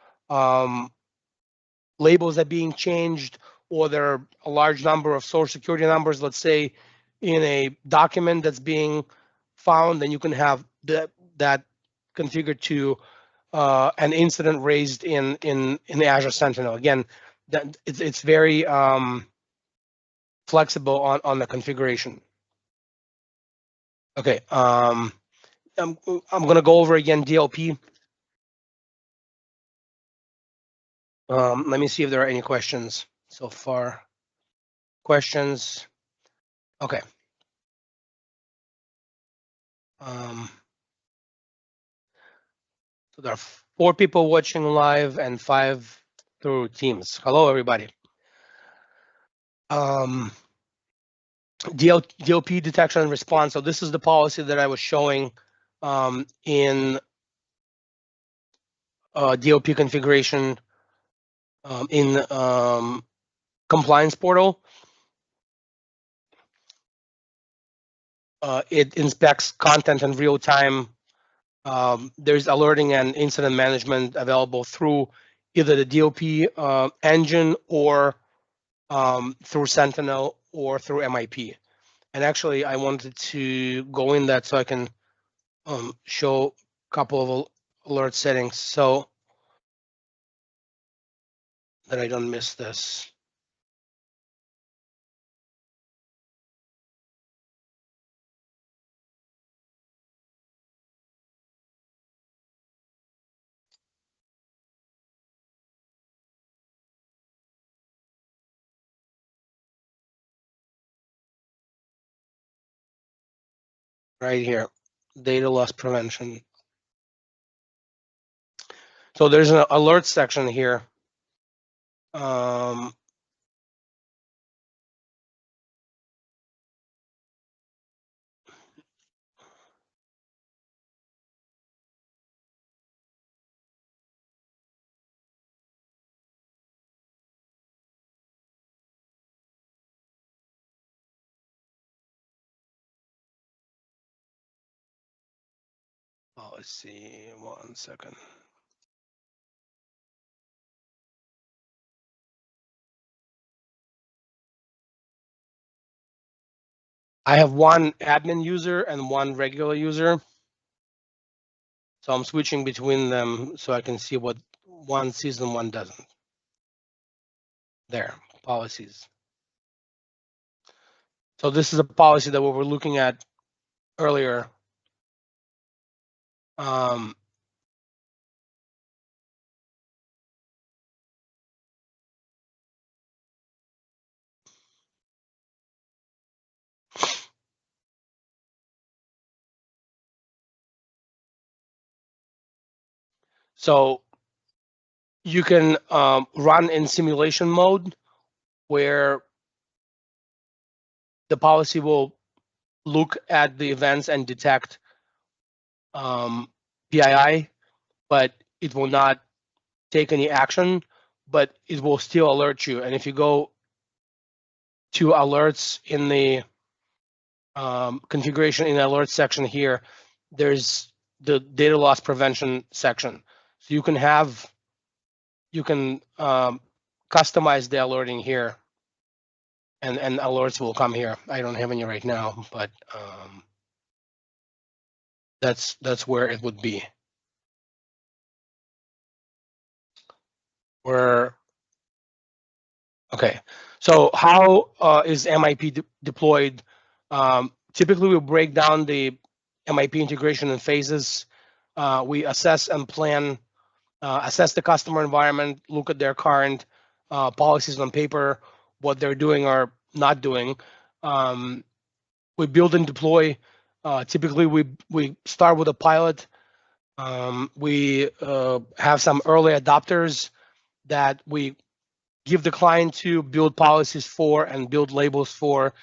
labels are being changed, or there are a large number of social security numbers, let's say, in a document that's being found, then you can have that configured to an incident raised in Azure Sentinel. Again, that it's very flexible on the configuration. Okay, I'm going to go over again DLP. Let me see if there are any questions so far. Questions? Okay. So there are 4 people watching live and 5 through Teams. Hello, everybody. DLP detection and response. So this is the policy that I was showing in DLP configuration in compliance portal. It inspects content in real time. There's alerting and incident management available through either the DLP engine or through Sentinel or through MIP. And actually, I wanted to go in that so I can show a couple of alert settings so that I don't miss this. Right here, data loss prevention. So there's an alert section here. Oh, let's see, 1 second. I have 1 admin user and 1 regular user. So I'm switching between them so I can see what one sees and one doesn't. There, policies. So this is a policy that we were looking at earlier. So you can run in simulation mode where the policy will look at the events and detect PII, but it will not take any action, but it will still alert you. And if you go to alerts in the configuration in the alert section here, there's the data loss prevention section. So you can customize the alerting here, and alerts will come here. I don't have any right now, but that's where it would be. Okay, so how is MIP deployed? Typically, we break down the MIP integration in phases. We assess and plan, assess the customer environment, look at their current policies on paper, what they're doing or not doing. We build and deploy. Typically, we start with a pilot. We have some early adopters that we give the client to build policies for and build labels for,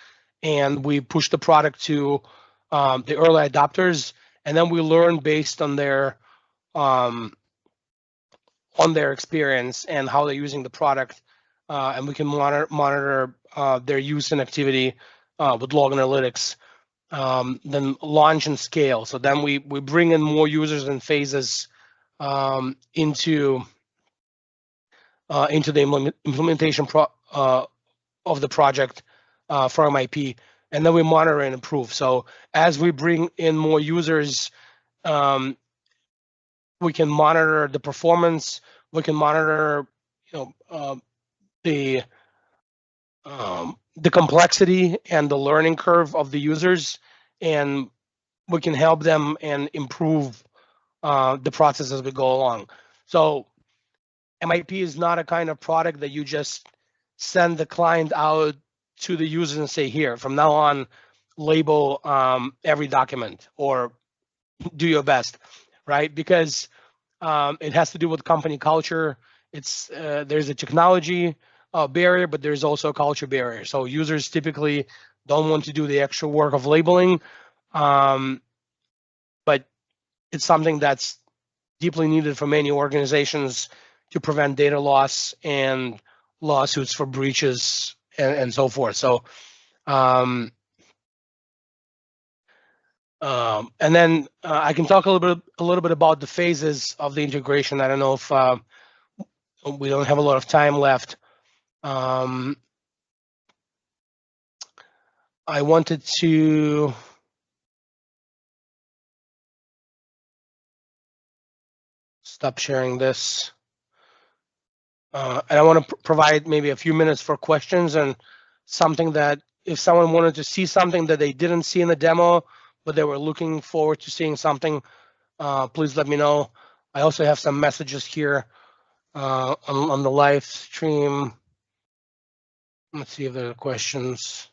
and we push the product to the early adopters, and then we learn based on their experience and how they're using the product, and we can monitor their use and activity with log analytics. Then launch and scale. So then we bring in more users and phases into the implementation of the project for MIP, and then we monitor and improve. So as we bring in more users, we can monitor the performance. We can monitor, the complexity and the learning curve of the users, and we can help them and improve the process as we go along. So MIP is not a kind of product that you just send the client out to the user and say, here, from now on, label every document or do your best, right? Because it has to do with company culture. It's there's a technology barrier, but there's also a culture barrier. So users typically don't want to do the extra work of labeling, but it's something that's deeply needed for many organizations to prevent data loss and lawsuits for breaches and so forth. So, and then I can talk a little bit about the phases of the integration. I don't know if we don't have a lot of time left. I wanted to stop sharing this. And I want to provide maybe a few minutes for questions and something that if someone wanted to see something that they didn't see in the demo, but they were looking forward to seeing something, please let me know. I also have some messages here on the live stream. Let's see if there are questions.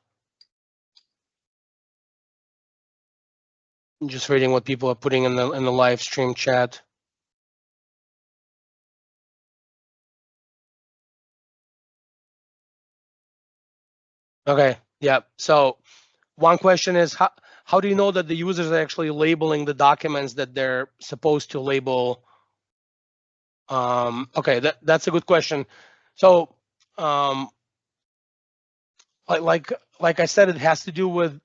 I'm just reading what people are putting in the live stream chat. Okay, yeah. So one question is how do you know that the users are actually labeling the documents that they're supposed to label? Okay, that's a good question. So like I said, it has to do with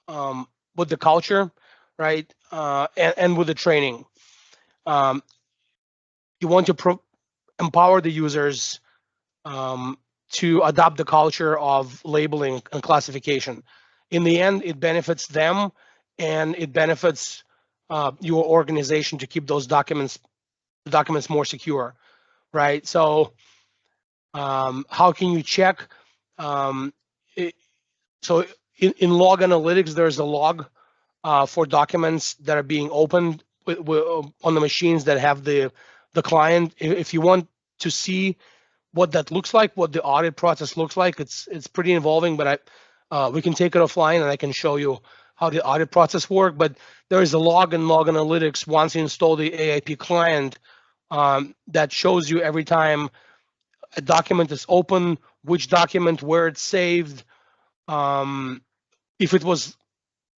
the culture, right? And with the training. You want to empower the users to adopt the culture of labeling and classification. In the end, it benefits them and it benefits your organization to keep those documents more secure, right? So how can you check? So in log analytics, there's a log for documents that are being opened on the machines that have the client. If you want to see what that looks like, what the audit process looks like, it's pretty involving, but we can take it offline and I can show you how the audit process works. But there is a log in log analytics once you install the AIP client that shows you every time a document is open, which document, where it's saved, if it was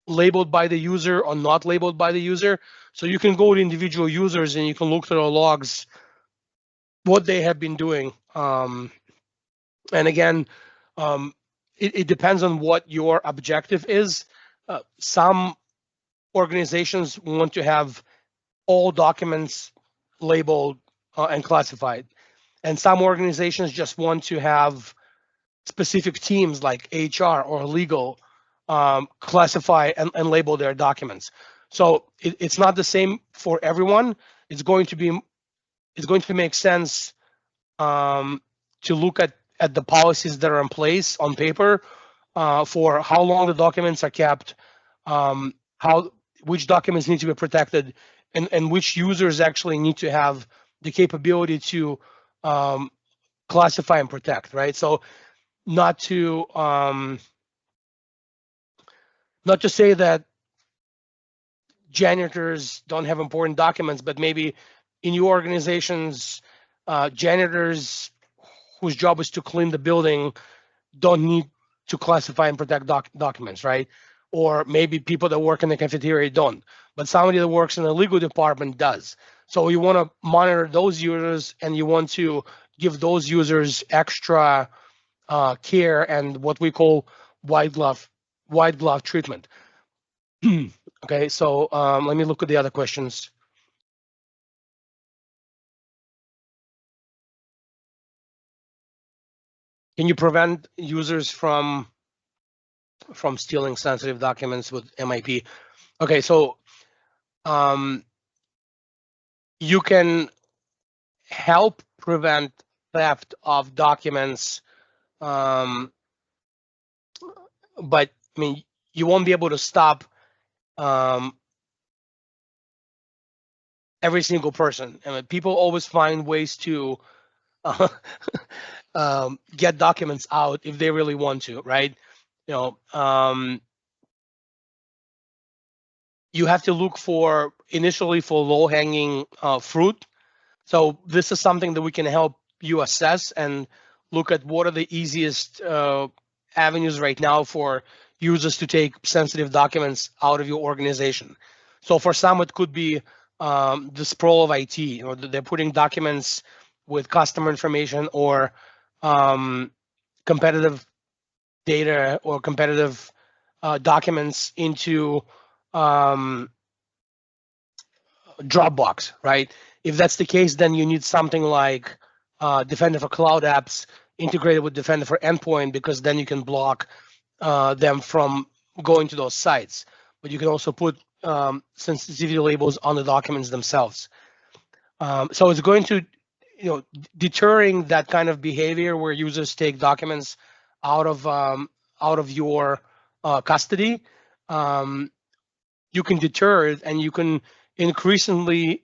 labeled by the user or not labeled by the user. So you can go to individual users and you can look through the logs, what they have been doing. And again, it depends on what your objective is. Some organizations want to have all documents labeled and classified. And some organizations just want to have specific teams like HR or legal classify and label their documents. So it's not the same for everyone. It's going to make sense to look at the policies that are in place on paper for how long the documents are kept, which documents need to be protected, and which users actually need to have the capability to classify and protect, right? So not to say that janitors don't have important documents, but maybe in your organizations, janitors whose job is to clean the building don't need to classify and protect documents, right? Or maybe people that work in the cafeteria don't, but somebody that works in the legal department does. So you want to monitor those users and you want to give those users extra care and what we call white glove treatment. Okay, so let me look at the other questions. Can you prevent users from stealing sensitive documents with MIP? Okay, so you can help prevent theft of documents, but I mean, you won't be able to stop every single person. I mean, people always find ways to get documents out if they really want to, right? You have to look for initially for low-hanging fruit. So this is something that we can help you assess and look at what are the easiest avenues right now for users to take sensitive documents out of your organization. So for some, it could be the sprawl of IT, or they're putting documents with customer information or competitive data or competitive documents into Dropbox, right? If that's the case, then you need something like Defender for Cloud Apps integrated with Defender for Endpoint, because then you can block them from going to those sites. But you can also put sensitivity labels on the documents themselves. So it's going to, deterring that kind of behavior where users take documents out of your custody. You can deter it, and you can increasingly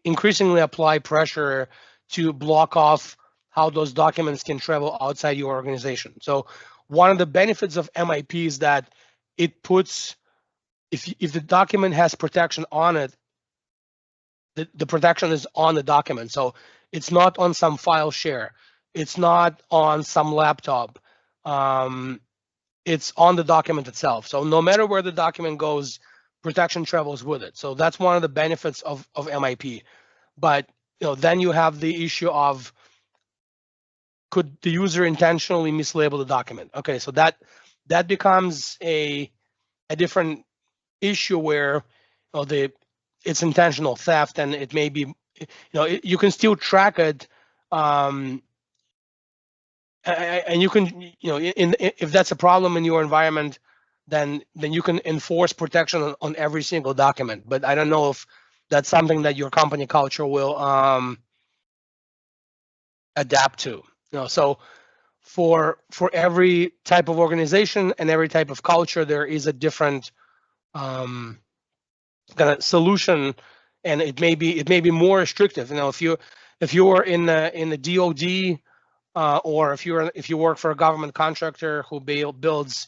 apply pressure to block off how those documents can travel outside your organization. So one of the benefits of MIP is that it puts, if the document has protection on it, the protection is on the document. So it's not on some file share. It's not on some laptop. It's on the document itself. So no matter where the document goes, protection travels with it. So that's one of the benefits of MIP. But then you have the issue of, could the user intentionally mislabel the document? Okay, so that becomes a different issue where it's intentional theft, and it may be, you can still track it, and you can, if that's a problem in your environment, then you can enforce protection on every single document. But I don't know if that's something that your company culture will adapt to. So for every type of organization and every type of culture, there is a different kind of solution, and it may be more restrictive. If you're in the DoD, or if you work for a government contractor who builds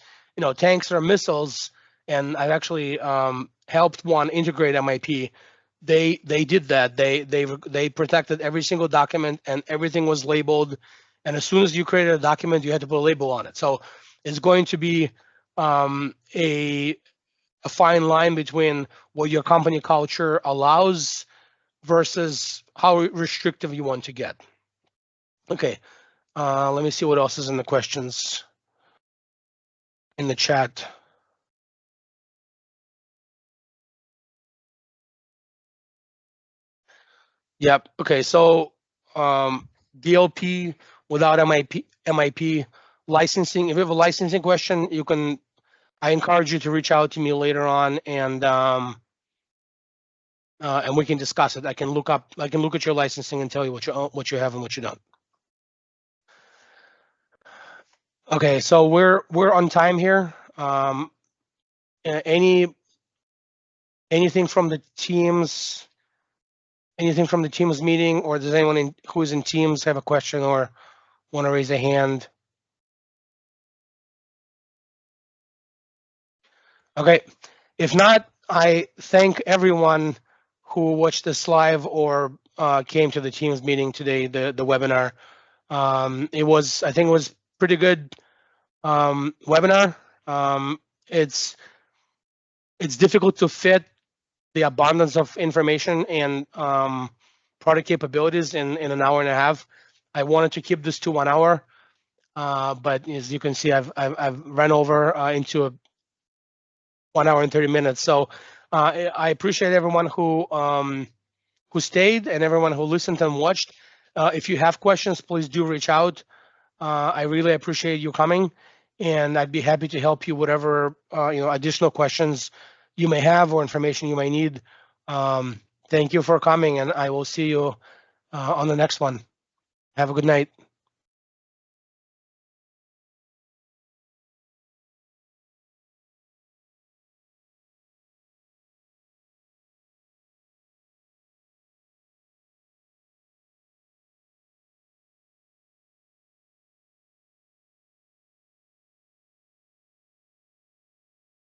tanks or missiles, and I've actually helped one integrate MIP. They did that. They protected every single document, and everything was labeled. And as soon as you created a document, you had to put a label on it. So it's going to be a fine line between what your company culture allows versus how restrictive you want to get. Okay, let me see what else is in the questions in the chat. Yep. Okay. So DLP without MIP licensing. If you have a licensing question, I encourage you to reach out to me later on, and we can discuss it. I can look at your licensing and tell you what you have and what you don't. Okay. So we're on time here. Anything from the teams? Anything from the Teams meeting, or does anyone who is in Teams have a question or want to raise a hand? Okay, if not, I thank everyone who watched this live or came to the Teams meeting today, the webinar. I think it was pretty good webinar. It's difficult to fit the abundance of information and product capabilities in an hour and a half. I wanted to keep this to 1 hour, but as you can see, I've run over into 1 hour and 30 minutes. So I appreciate everyone who stayed and everyone who listened and watched. If you have questions, please do reach out. I really appreciate you coming, and I'd be happy to help you whatever additional questions you may have or information you may need. Thank you for coming, and I will see you on the next one. Have a good night.